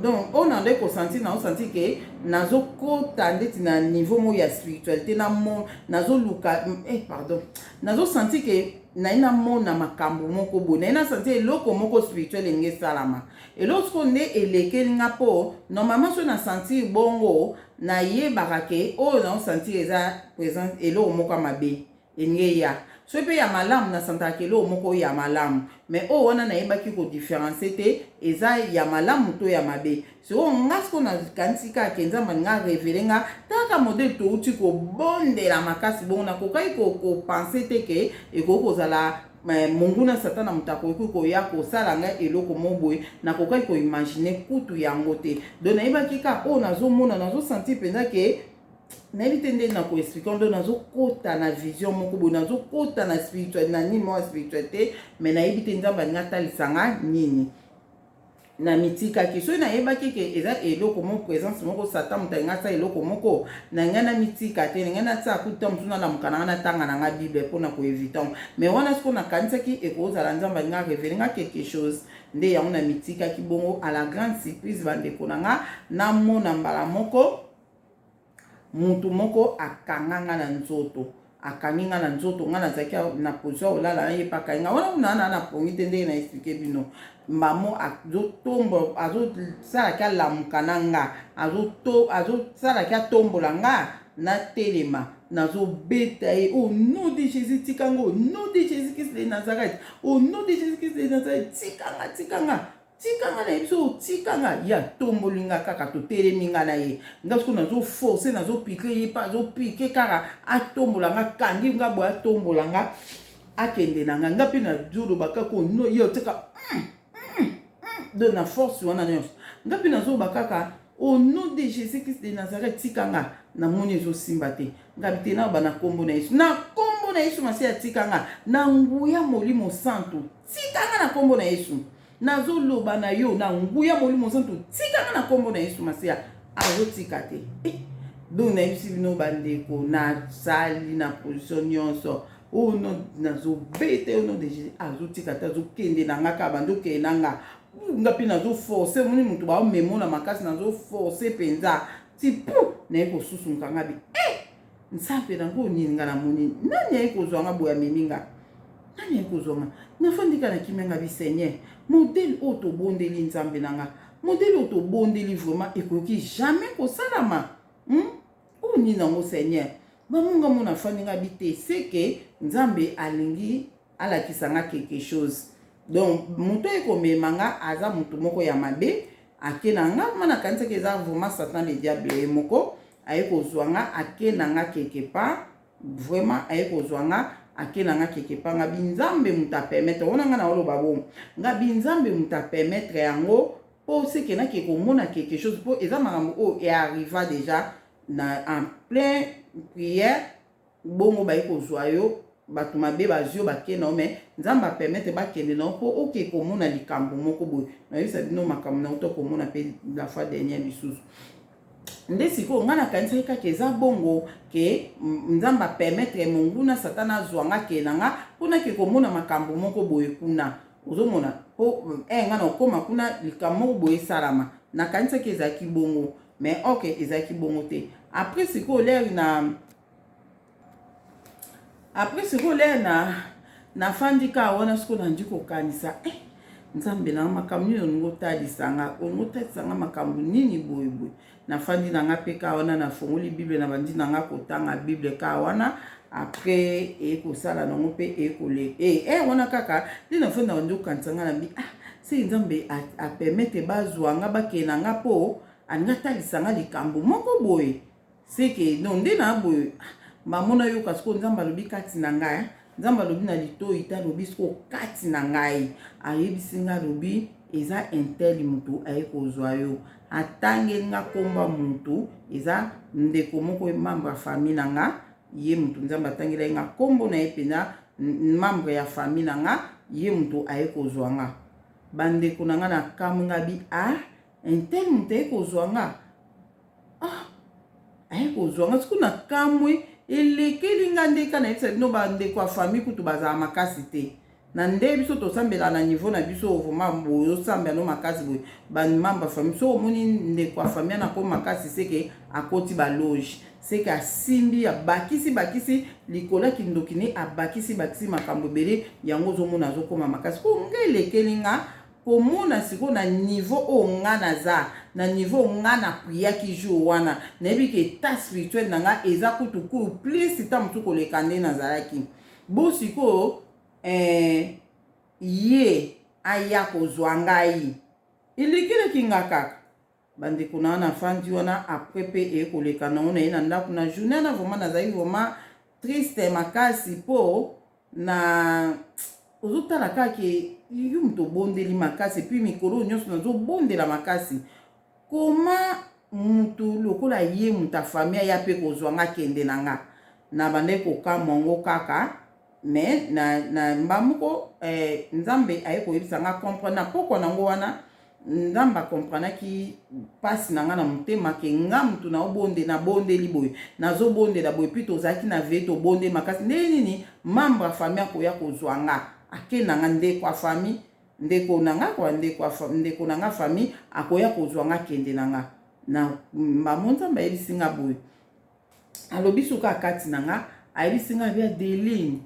donc on a des consenti na senti que nazo kota ndeti na niveau mo ya spiritualité na mon nazo luka pardon nazo senti que na ina mona makambo moko bo na ina senti eloko moko spirituel nge salama et lorsqu'on nde eleke nga po normalement so na senti bongo na yebaka ke o na senti eza présent eloko moko mabe nge ya so pe ya malamu na santa kelo moko ya malamu mais o wana na yebaki ko différencier te eza ya malamu to ya mabe so ngasko na kansika kenza manga révéler nga taka modèle to uti ko bondela makasi bon na kokai ko penser te ke e ko kozala monguna satana mutako ko ya ko sala nga eloko moboy na kokai ko imaginer kutu yango te donc na yebaki ka o nazo mona nazo sentir penza ke na évité nde na ko expliquer ndo nazo kota na vision moko bo nazo kota na spiritualité na ni mo spiritualité mais na évité nzamba ngata lisanga nini na mitika ki so na yebaki ke eza eloko mo présence moko satan muta sa eloko moko na ngana mitika te ngana tsa kuta mtuna na mukana na tanga na bible pona ko éviter mais wana ce na kanisa ki e ko za nzamba nga révéler nga quelque chose nde ya na mitika ki bongo à la grande surprise bande konanga na mona mbala moko mutu moko akanganga na nzoto akaninga na nzoto nga nazaki na position olala ye pakanga wana na pongite nde na expliquer bino mamo azotombo azosalaki alamukana nga azosalaki atombola nga na telema nazobeta ye au nom de Jésus tikanga au nom de Jésus Christ de Nazareth au nom de Jésus Christ de Nazareth tikanga na biso tikanga ya tombolinga kaka to teleminga na ye ngasko nazo forcer nazo piquer ye pa zo piquer kaka atombola nga kangi nga bo atombola nga akende na nga pe na juro bakako no yo tika de na force wana nyos nga pe nazo bakaka au nom de Jésus Christ de Nazareth tikanga na moni zo simba te nga bitena bana kombo na Yesu masia tikanga na nguya molimo santo tikanga na kombo na Yesu nazo loba na yo na nguya molimo santo tikanga na kombo na Yesu masia azotika te donc na yebisi bino bandeko na sali na position nyonso ono nazo bete ono de Jésus azotika te azokende na nga ka bando ke nanga nga pe nazo forcer moni mutu ba memo na makasi nazo forcer penza ti pu na eko susu nkanga bi nsape na ngo nini nga na moni nani eko zwanga boya meminga nani eko zwanga nafandika na kimenga bi Seigneur modèle auto bondeli nzambe nanga modèle auto bondeli vraiment ekoki jamais ko salama o ni na mo Seigneur bamunga mona fandinga bi te c'est que nzambe alingi ala kisanga quelque chose donc muto eko memanga aza mutu moko ya mabe akenanga mana kanisa ke za vraiment Satan le diable moko ayeko zwanga akenanga quelque part vraiment ayeko zwanga akenanga quelque part nga binzambe muta permettre ona nga na oloba bon nga binzambe muta permettre yango po se kena ke komona quelque chose po eza makambo o e arriva déjà na en plein prière bongo bayeko zwa yo batu mabe bazio bakena mais nzamba permettre bakende na po oke komona likambo moko boy na yisa bino makambo na to komona pe la fois dernière bisusu nde siko nga na kanisa kaka eza bongo ke nzamba permettre monguna satana zwanga kenanga pona ke komona makambo moko boye kuna ozomona po nga na okoma kuna likambo boye salama na kanisa ke ezaki bongo mais ok ezaki bongo te après siko l'air na fandika wana siko na ndiko kanisa nzambe na makambo nini ngotalisanga ngotalisanga makambo nini boye na fandi na nga peka wana na fongoli bible na bandi na nga kotanga bible ka wana après eko sala na ngope eko le wana kaka dina fanda ndo kansanga na bi si nzambe a permettre bazwanga bakena nga po anga talisanga likambo moko boye c'est que non ndina boye mamona yo kasko nzamba lobi kati na nga nzamba lobi na lito ita lobi sko kati na ngai ayebisi nga lobi eza intel mutu ayeko zwa yo atange nga komba mutu eza ndeko moko membre ya famille na nga ye mutu nzamba atangela nga kombo na epena membre ya famille na nga ye mutu ayeko zwa nga bandeko na nga na kamunga bi intel mutu ayeko zwa nga ayeko zwa nga siku na kamwe elekeli nga ndeka na yebisa bino bandeko ya famille kutu bazala makasi te na nde biso tosambela na niveau na biso vraiment boyo sambela no makasi boy ba membre famille so omoni ndeko ya famille na ko makasi seke akoti ba loge seke asimbi bakisi likola kindokini abakisi makambo bele yango zomona zokoma makasi ko ngelekelinga komona siko na niveau o nga naza na niveau nga na priya ki jour wana nebi ke état spirituel nanga eza kutu plus ta mutu koleka nde nazalaki bo siko ye aya kozwa ngai ilikile kinga kaka bandeko na wana fandi wana après pe ekoleka nango na ye na ndako na journée na vraiment nazali vraiment triste makasi po na ozotala kaka yo mutu obondeli makasi puis mikolo nyonso nazobondela makasi koma mutu lokola ye mutu afamille aya mpe kozwa nga kende na nga na bande kokamwango kaka mais na mbamoko nzambe aye koyebisa nga comprendre na poko nango wana nzambe akomprenaki pasi na nga na motema ke nga mutu na obonde na bondeli boye nazobondela boye puis tozalaki na veye tobonde makasi nde nini membre ya famille akoya kozwa nga ake na nga ndeko ya famille ndeko na nga kwa ndeko na nga famille akoya kozwa nga kende na nga na mbamo nzambe ayebisi nga boye alobi suka kati na nga ayebisi nga bia deline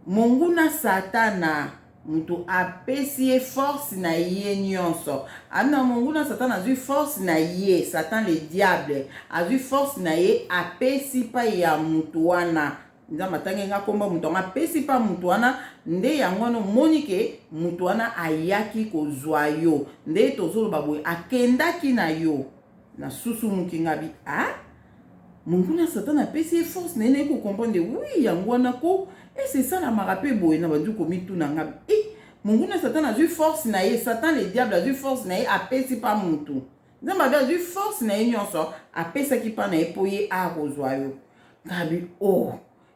monguna satana mutu apesi ye force na ye nyonso amina monguna satana azwi force na ye satan le diable azwi force na ye apesi pa ya mutu wana nzambe atangi nga komba mutu wana apesi pa mutu wana nde yango wana omoni ke mutu wana ayaki kozwa yo nde tozoloba boye akendaki na yo na susu muki nga bi monguna satana apesi ye force na ye naye kokomprendre oui yango wana ko c'est ça la marape boye na bandu komitu na nga monguna satana azwi force na ye satan le diable azwi force na ye apesi pa mutu nzambe abe azwi force na ye nyonso apesaki pa na ye po ye akozwa yo ngabi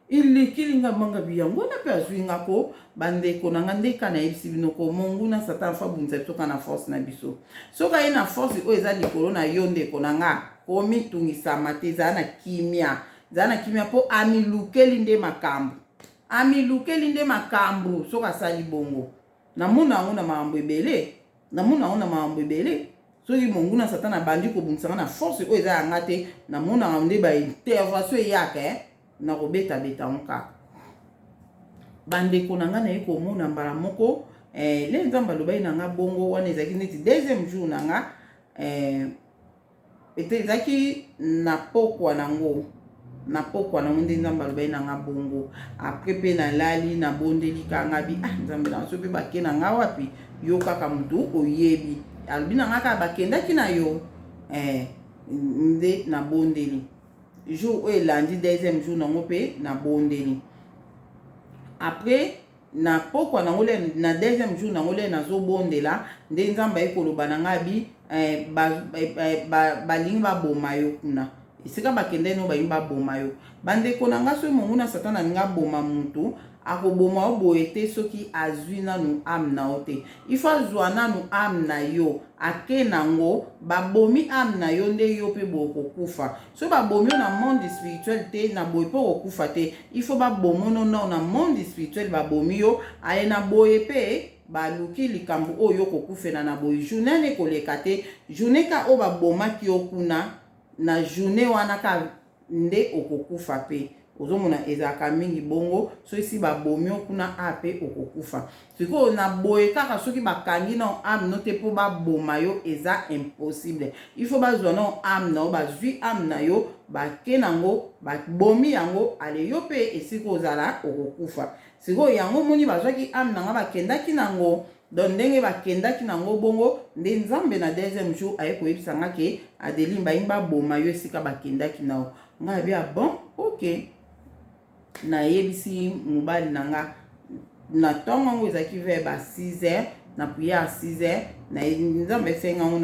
ilikilinga manga bi yango wana mpe azwi nga ko bandeko na nga ndeka na yebisi bino ko monguna satana fa bunisa biso na force na biso soki aye na force oyo eza likolo na yo ndeko na nga komitungisama te ezala na kimia mpo amilukeli nde makambo soki asali bongo namona yango na makambo ebele soki monguna satana abandi kobunisanga na force oyo eza yanga te namona yango nde baintervention eyaka na kobeta ngo kaka bandeko na nga naye komona mbala moko le nzambe alobai na nga bongo wana ezalaki neti deuxième jour na nga ete ezalaki na pokwa nango nde nzambe alobai na nga bongo apres mpe nalali nabondeli kanga bi nzambe na so mpe bake na nga wapi yo kaka mutu oyebi alobi na nga kaka bakendaki na yo nde nabondeli jour oyo elandi deuxième jour nango mpe nabondeli apres na pokwa nango le na deuxième jour nango le nazobondela nde nzambe aye koloba na nga bi balingi baboma yo kuna esika bakende no bayimba baboma yo bandeko na nga soki monguna satana alingi aboma mutu akoboma yo boye te soki azwi nanu ame na yo te ifo azwa nanu ame na yo ake nango babomi ame na yo nde yo mpe boye kokufa so babomi yo na monde spirituel te na boye mpe kokufa te ifo babomono na monde spirituel babomi yo aye na boye mpe baluki likambo oyo kokufela na boye journée ne koleka te journée ka oyo babomaki yo kuna na journée wana ka nde okokufa pe ozomona ezalaka mingi bongo so esi babomi kuna ape okokufa sikoyo na boye kaka soki bakangi na ame no te mpo baboma yo eza impossible ifo bazwa na ame na yo bazwi ame na yo bake nango babomi yango ale yo mpe esika ozala okokufa sikoyo yango moni bazwaki ame nanga bakendaki nango don ndenge bakendaki nango bongo nde nzambe na deuxième jour aye koyebisa nga ke adeline bayingi baboma yo esika bakendaki na yo ngai abi bon ok nayebisi mobali na nga na ntongo yango ezalaki vers ba 6h na prière à 6h na nzambe esenga yango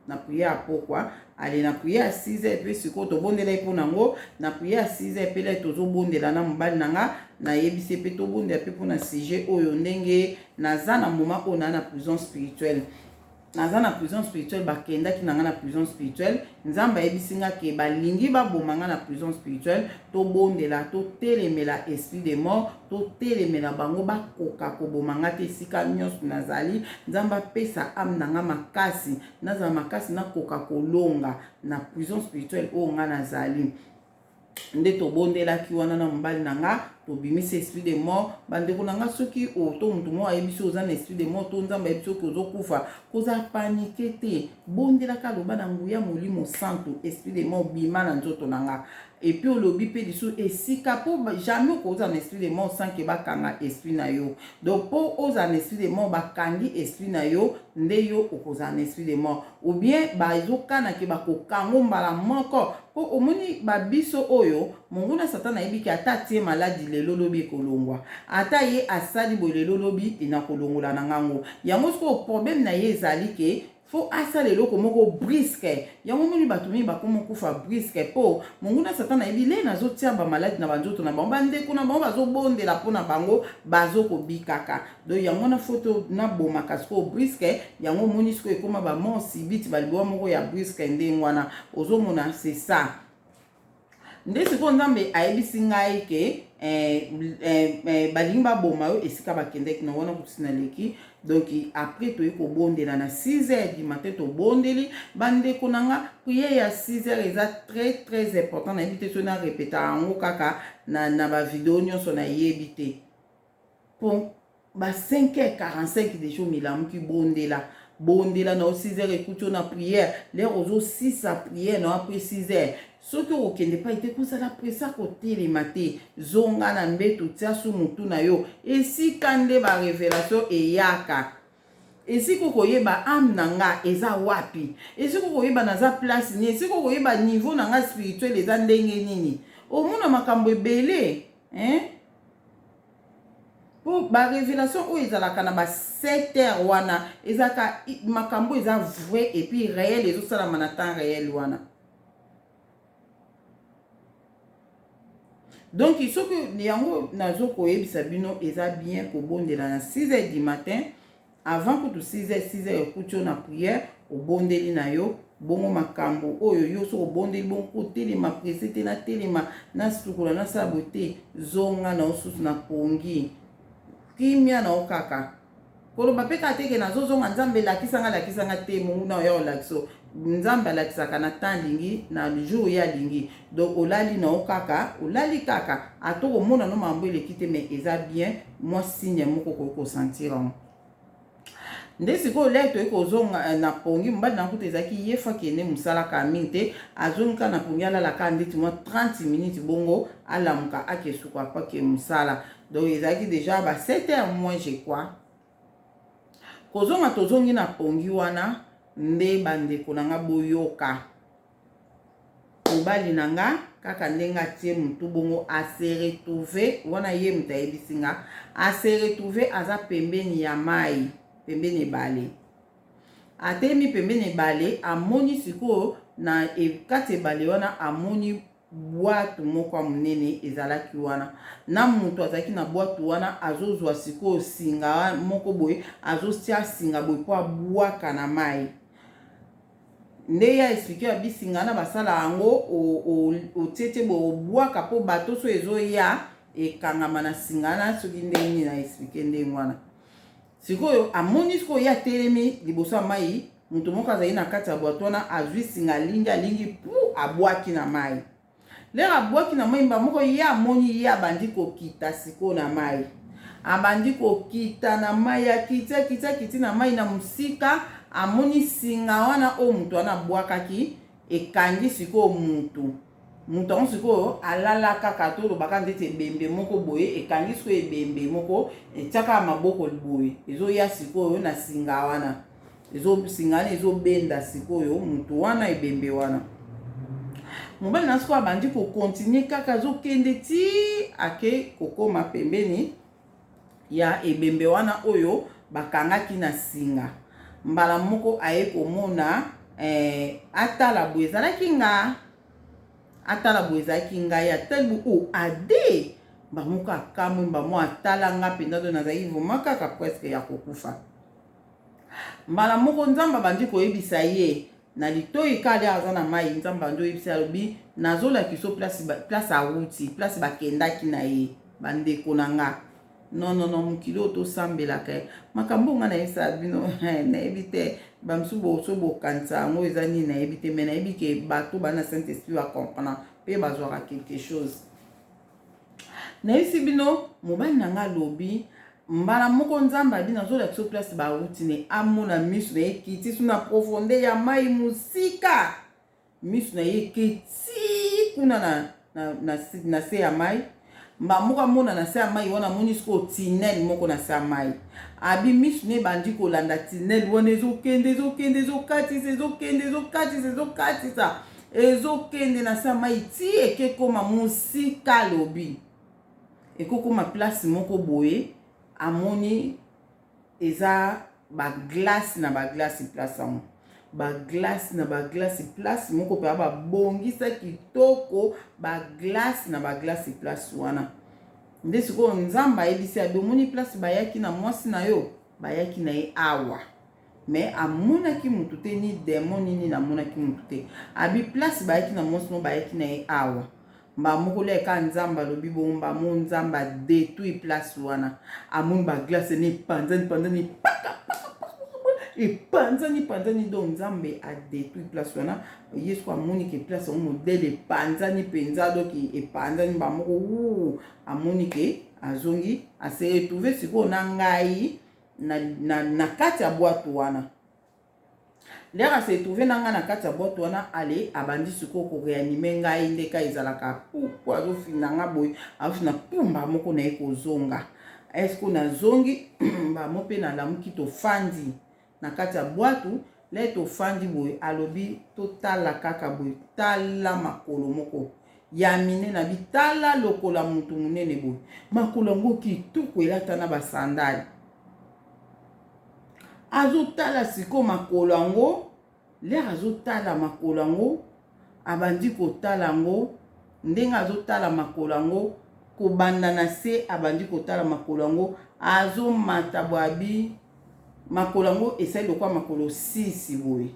na prière à pokwa ale na prière à 6h mpe sikoyo tobondela ye mpo nango na prière à 6h mpe le tozobondela na mobali na nga nayebisi mpe tobondela mpe mpona sujet oyo ndenge naza na moment oyo na prison spirituelle naza na prison spirituelle bakendaki na nga na prison spirituelle nzambe ayebisi nga ke balingi baboma nga na prison spirituelle tobondela totelemela esprit de mort totelemela bango bakoka koboma nga te esika nyonso nazali nzambe apesa ame na nga makasi nazala makasi nakoka kolonga na prison spirituelle oyo nga nazali nde tobondelaki wana na mobali na nga tobimisi esprit de mort bandeko na nga soki to mutu mo ayebi so oza na esprit de mort to nzambe ayebi soki ozokufa koza panike te bondelaka aloba na nguya molimo santo esprit de mort bima na nzoto na nga epuis olobi mpe lisu esika mpo jamais okoza na esprit de mort sans ke bakanga esprit na yo donc mpo oza na esprit de mort bakangi esprit na yo nde yo okozala na esprit de mort ou bien bazokana ke bakokango mbala moko mpo omoni babiso oyo monguna satana ayebiki ata tie maladi lelo lobi ekolongwa ata ye asali boye lelo lobi enakolongola na ngango yango siko problème na ye ezali ke fo asala eloko moko briske yango moni bato mingi bakoma kufa briske mpo monguna satana ayebi le nazotia bamaladi na banzoto na bango bandeko na bango bazobondela mpo na bango bazokobikaka donc yango na foto nabomaka sikoyo briske yango moni sikoyo ekoma bamort sibiti balibowa moko ya briske ndenge wana ozomona c'est ça nde sikoyo nzambe ayebisi ngai ke balingi baboma yo esika bakendeki na wana kusi na leki donc après toyi kobondela na 6h du matin tobondeli bandeko na nga priere ya 6h eza très très important nayebi te so na répéta yango kaka na bavideo nyonso nayebi te mpo ba 5h45 deja omilamuki bondela na 6h ekuti yo na priere lere ozosisa priere na apres 6h soki okende pa ete kozala presa kotelema te zonga na mbeto tia su mutu na yo esika nde barevelation eyaka esika okoyeba ame na nga eza wapi esika okoyeba naza place nini esika okoyeba niveau na nga spirituel eza ndenge nini omona makambo ebele po barevelation oyo ezalaka na ba 7h wana ezaka makambo eza vrai et puis réel ezosalama na temps réel wana donc soki yango nazokoyebisa bino eza bien kobondela na 6h du matin avant kutu 6h ekuti yo na prière obondeli na yo bongo makambo oyo yo so obondeli bongo kotelema prese te na telema na sukola na sabo te zonga na osusu na pongi kimia na okaka koloba pe kateke nazozonga nzambe lakisanga te mungu na oya olakiso nzambe alakisaka na temps lingi na jour ya lingi donc olali na okaka olali kaka atoko mona no mambo eleki te mais eza bien moi signe moko ko sentir nde sikoyo lere toyei kozonga na pongi mobali na kuta ezalaki ye fa kende mosalaka mingi te azongika na pongi alalaka ndeti mwa 30 minutes bongo alamuka akesuka apake mosala donc ezalaki déjà ba 7h moins je crois kozonga tozongi na pongi wana nde bandeko na nga boyoka mobali na nga kaka ndenge atie mutu bongo ase retrouve wana ye mutu ayebisi nga ase retrouve aza pembeni ya mai pembeni ebale atemi pembeni ebale amoni sikoyo na kati ebale wana amoni bwatu moko ya monene ezalaki wana na mutu azalaki na bwatu wana azozwa sikoyo singa moko boye azotia singa boye mpo abwaka na mai nde ya explike ya bisinga na basala yango otiete boye obwaka mpo bato so ezoya ekangama na singa na soki ndenge nini na explike ndenge wana sikoyo amoni sikoyo ya telemi liboso ya mai mutu moko azali na kati ya bwato wana azwi singa alingi pu abwaki na mai lere abwaki na mai mba moko ye amoni ye abandi kokita sikoyo na mai abandi kokita na mai akiti na mai na mosika amoni singa wana oyo mutu wana abwakaki ekangi sikoyo mutu yango sikoyo alala kaka tolobaka ndeti ebembe moko boye ekangi sikoyo ebembe moko etiaka maboko boye ezoya sikoyo na singa wana singa wana ezobenda sikoyo mutu wana ebembe wana mobali na sikoyo abandi kokontinue kaka azokende ti ake kokoma pembeni ya ebembe wana oyo bakangaki na singa mbala moko aye komona atala boye ezalaki ngai atali o ade mbamoko akamwe mbamo atala nga mpenza to nazalaki vraimen kaka presque ya kokufa mbala moko nzamba bandi koyebisa ye na litoi kale aza na mai nzamba ndo yebisa lobi nazolakisa place awuti place bakendaki na ye bandeko na nga non mokili oyo tosambelaka ye makambo nga nayebisa bino nayebi te bamisusu boso bokanisa yango eza nini nayebi te me nayebi ke bato bana saint esprit bacomprendre mpe bazwaka quelque chose nayebisi bino mobali na nga lobi mbala moko nzambe abi nazolakisa place bauti ne amona miso na ye kiti so na profondeur ya mai mosika miso na ye keti kuna na se ya mai mba moko amona na se ya mai wana amoni siko tinel moko na se ya mai abi miso ne bandi kolanda tinel wana ezokende na se ya mai ti ekekoma mosika lobi ekokoma place moko boye amoni eza baglace na baglace place yango baglace na baglace place moko pe babongisa kitoko baglace na baglace place wana nde sikoyo nzambe ayebisi abi omoni place bayaki na mwasi na yo bayaki na ye awa me amonaki mutu te ni demo nini namonaki mutu te abi place bayaki na mwasi no bayaki na ye awa mba moko leka nzamba lobi bomba mo nzamba détruit place wana amoni ba glace ni panzani panzani do nzambe a détruit place wana yesu amoni ke place on modèle panzani penza do ki panzani ba moko amoni ke azongi ase retrouver siko na ngai na kati ya boîte wana lera se trouvé nanga na kati ya boîte wana ale abandi siko ko réanimer ngai ndeka ezalaka pourquoi zo finanga boy afuna pumba moko na ekozonga est-ce qu'on a zongi ba mope na lamuki to fandi na kati ya boîte le to fandi boy alobi totala kaka boy tala makolo moko ya mine na bitala lokola mutu munene boy makolo ngo kitoko elata na basandali azotala siko makolo yango lere azotala makolo yango abandi kotala yango ndenge azotala makolo yango kobanda na se abandi kotala makolo yango azomata bwabi makolo yango esali lokwa makolo 6 boye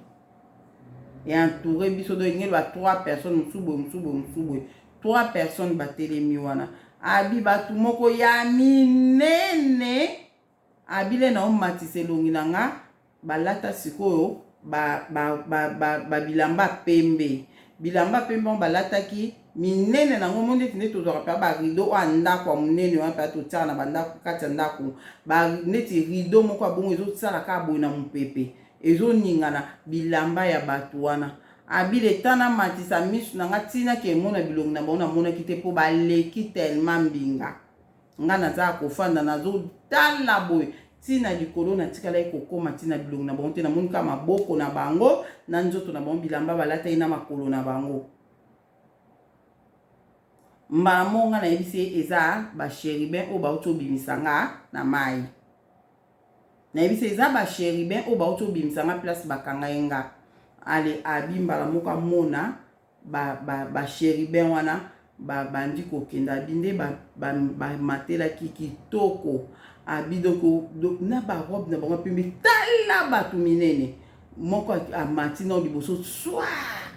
entouré biso do ngeli ba 3 personnes musuboye 3 personnes batelemi wana abi batu moko ya minene abile na omatise longi nanga balata sikoyo bilamba pembe balata ki minene nango monde tine tozwaka pa ba rideau andako munene wa pa totia na bandako kati ndako ba neti rideau moko abongo ezosala ka boye na mupepe ezoningana bilamba ya batu wana abile tana matisa misu nanga tina ke mona bilongi na bona mona kite po baleki tellement mbinga nga naza kofanda nazo tala boy tina likolo na tikala ekokoma tina bilongi na bango te na moni ka maboko na bango na nzoto na bango bilamba balata ina makolo na bango mbala monga na yebisi eza ba chérubin o ba otobimisanga na mai na yebisi eza ba chérubin o ba otobimisanga place bakanga yenga ale abi mbala moka mona ba chérubin wana bandi kokenda binde ba matela kitoko abidoko na ba robe na bango pembe tala batu minene moko amati na liboso swa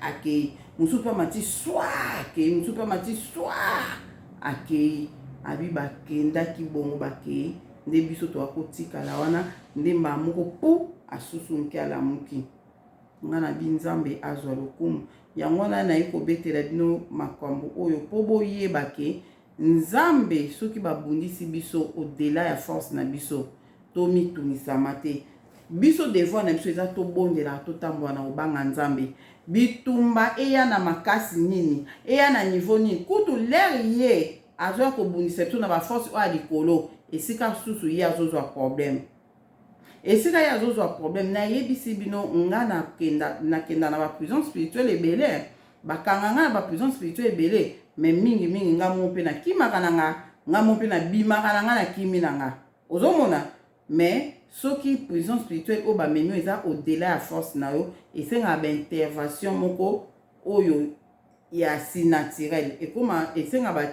akei mususu pa mati swa akei mususu pa mati swa akei abi bakendaki bongo bakei nde biso toakotikala wana nde mba moko pu asusunki alamuki nga na binzambe azwa lokumu yango wana nayi kobetela bino makambo oyo po boyeba ke nzambe soki babundisi biso au-delà ya force na biso tomitunisama te biso devoir na biso eza tobondela totambola na kobanga nzambe bitumba eya na makasi nini eya na niveau nini kutu lere ye azwa kobundisa biso na baforce oyo ya likolo esika susu ye azozwa problème esika ye azozwa problème nayebisi bino nga nakenda na baprison spirituelle ebele bakanga nga na baprison spirituelle ebele mais mingi nga mo mpe na kimaka na nga mo mpe na bimaka na nga na kimi na nga ozomona mais soki prison spirituelle o bamemi eza au-delà ya force na yo esenga ba intervention moko oyo ya si naturel esenga ba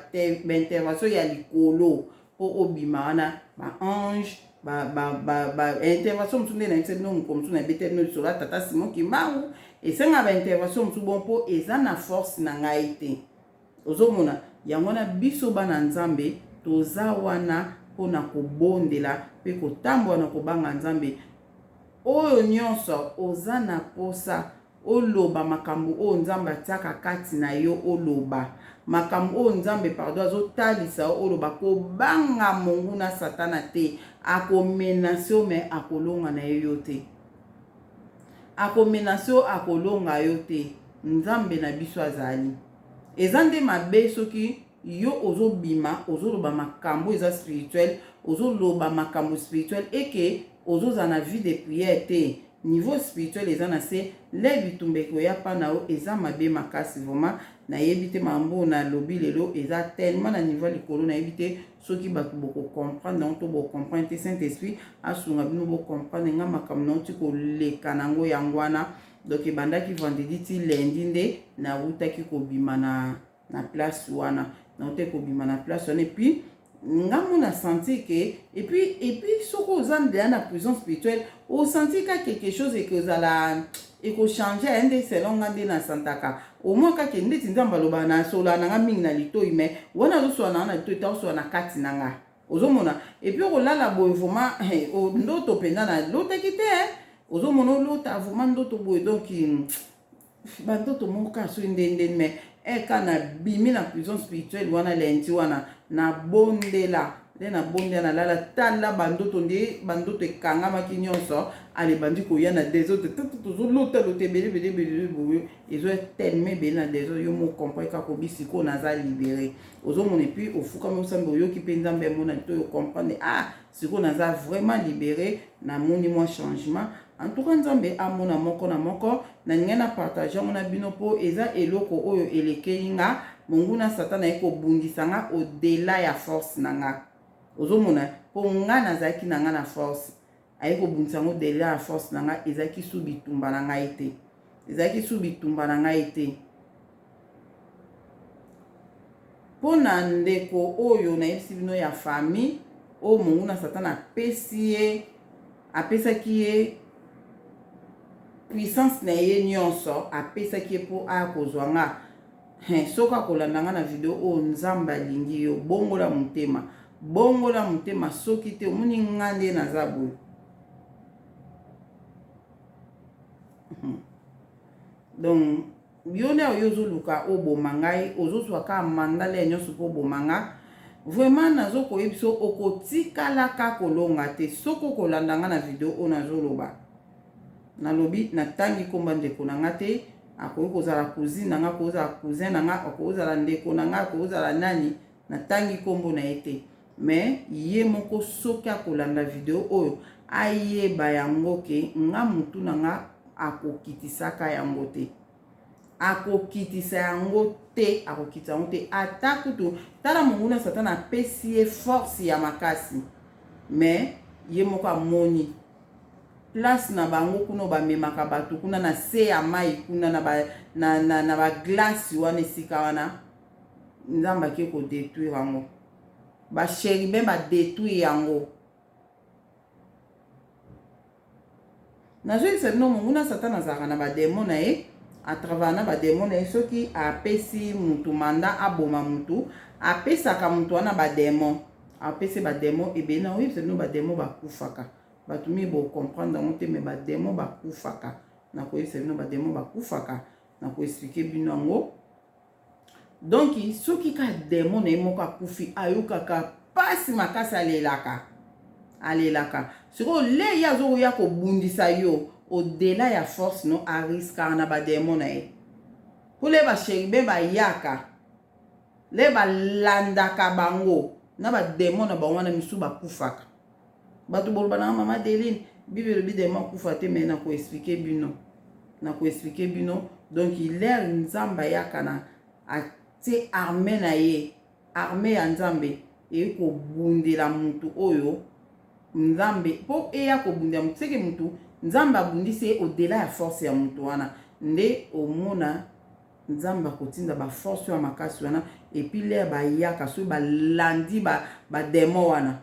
intervention ya likolo po obima wana ba ange intervention mosusu nde na yebisa bino moko mosusu na yebete bino lisolo tata Simon Kimbangu esenga intervention mosusu bon mpo eza na force na ngai te ozomona yango na biso bana nzambe toza wana mpona kobondela mpe kotambola na kobanga nzambe oyo nyonso oza na posa oloba makambo oyo nzambe atiaka kati na yo oloba makambo oyo nzambe pardon azotalisa oloba kobanga mongu na satana te akomenase yo me akolonga na yo te akomenase yo akolonga yo te nzambe na biso azali eza nde mabe soki yo ozobima ozoloba makambo eza spirituel ozoloba makambo spirituel eke ozoza na vie de prière te niveau spirituel eza na se le bitumbeko ya pa na yo eza mabe makasi vraiment nayebi te mambo na lobi lelo eza tellement na niveau likolo nayebi te soki bato bokocomprendre nango to bocomprendre te saint esprit asunga bino bocomprendre nga makambo nauti koleka nango yango wana donc ebandaki vendredi ti lundi nde nawutaki kobima na place wana nauti kobima na place wana epuis ngambo na senti que et puis soko oza ndela na prison spirituelle o senti ka quelque chose et que zala et ko changer ende selon ngande na santaka au moins ka ke ndeti nzamba loba na sola na nga mingi na litoi mais wana zo so na litoi ta so na kati na nga ozomona et puis ko lala boy vraiment o ndoto penda na lota kite ozomona lota vraiment ndoto boy donc ba ndoto mo ka so ndende mais eka na bimi na prison spirituelle wana lenti wana na bondela le na bondela na lala tala bandoto nde bandoto ekangamaki nyonso ale bandi koya na des autres tozolota lote bele ezo tellement bele na des autres yo mo comprendre ka kobisi ko naza libéré ozomona puis ofuka mo sambe oyoki pe nzambe mona to yo comprendre siko naza vraiment libéré na moni mo changement en tout cas nzambe amona moko na moko na ngena partager mona bino po eza eloko oyo elekei nga mongu na satana ekobundisa nga au-delà ya force na nga ozomona po nga nazalaki na nga na force ayekobundisa ngo au-delà ya force na nga ezalaki su bitumba na ngai te ezalaki su bitumba na ngai te mpo na ndeko oyo nayebisi bino ya famille oyo mongu na satana apesaki ye puissance na ye nyonso apesaki ye mpo akozwa nga soki akolanda nga na video oyo nzambe alingi yo bongola motema soki te omoni nga nde naza boye donc yo nde oyo ozoluka oboma ngai ozozwaka mandala ya nyonso mpo oboma nga vraiment nazokoyebi biso okotikalaka kolonga te soki okolanda nga na video oyo nazoloba nalobi natangi komba ndeko na nga te akoki kozala cousine na nga kozala cousin na nga akozala ndeko na nga akozala nani natangi kombo na ye te mais ye moko soki akolanda video oyo ayeba yango ke nga mutu na nga akokitisaka yango te akokitisa yango te ata kutu tala mongu na satana apesi ye force ya makasi mais ye moko amoni place na bango kuna bamemaka bato kuna na se ya mai kuna na baglace wana esika wana nzambe ake kodétruire yango basheribe badétruire yango nazoyebisa bino mongu na satana azalaka na bademo na ye atravers na bademo na ye soki apesi mutu manda aboma mutu apesaka mutu wana bademo apesi bademo ebele na oyebisa bino bademo bakufaka bato mi bocomprendre yango te me bademo bakufaka na koyebisa bino bademo bakufaka na koexplike bino yango donc soki ka demo na ye moko akufi ayokaka pasi makasi alelaka sikoyo le ye azokoya kobundisa yo au-delà ya force no ariskaka na bademo na ye po le basheribe bayaka le balandaka bango na bademo na bango wana misu bakufaka bato boloba na mama Deline bible elobi demo akufa te me na koexplike bino donc ilere nzambe ayaka na atie arme na ye arme ya nzambe ekobundela mutu oyo nzambe po eya kobundela mutu seke mutu nzambe abundisi ye au-delà ya force ya mutu wana nde omona nzambe akotinda baforce ya makasi wana epuis lere bayaka soki balandi bademo wana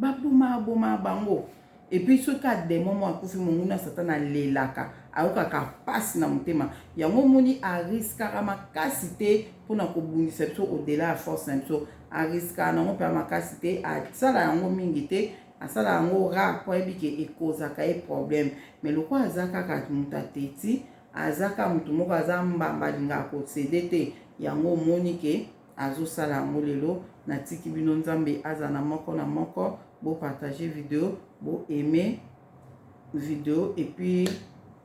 baboma bango. Et puis ce cas des moments à kufi monguna satana lelaka ayoka ka passe na mutema yango moni a risque makasite pour na kobundisa biso au-delà à force na biso a risque na ngo pa makasite a sala yango mingi te asala yango ra po ebike ekozaka e problème mais loko azaka ka mutateti azaka mutu moko azamba balinga ko cédé yango moni ke azo sala yango lelo na tiki bino nzambe azana moko na moko bo partager vidéo bo aimer vidéo et puis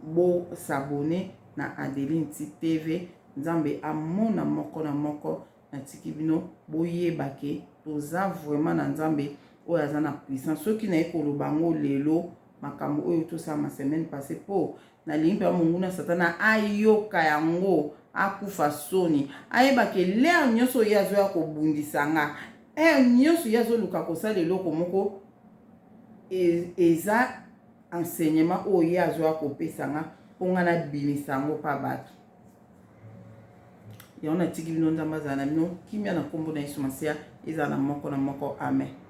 bo s'abonner na Adeline TV nzambe amona moko na moko na tiki bino bo yebake toza vraiment na nzambe oyo aza na puissance soki na ekoloba ngo lelo makambo oyo tosala ma semaine passée po na lingi mpe monguna satana ayoka yango akufa soni ayebake lere nyonso ye azoya kobundisa nga nyonso ye azoluka kosala eloko moko eza enseignement oyo ye azoya kopesa nga mpo nga nabimisa yango mpa bato yango natiki bino nzambe azala na bino kimia na nkombo na Yesu Masiya ezala na moko amen.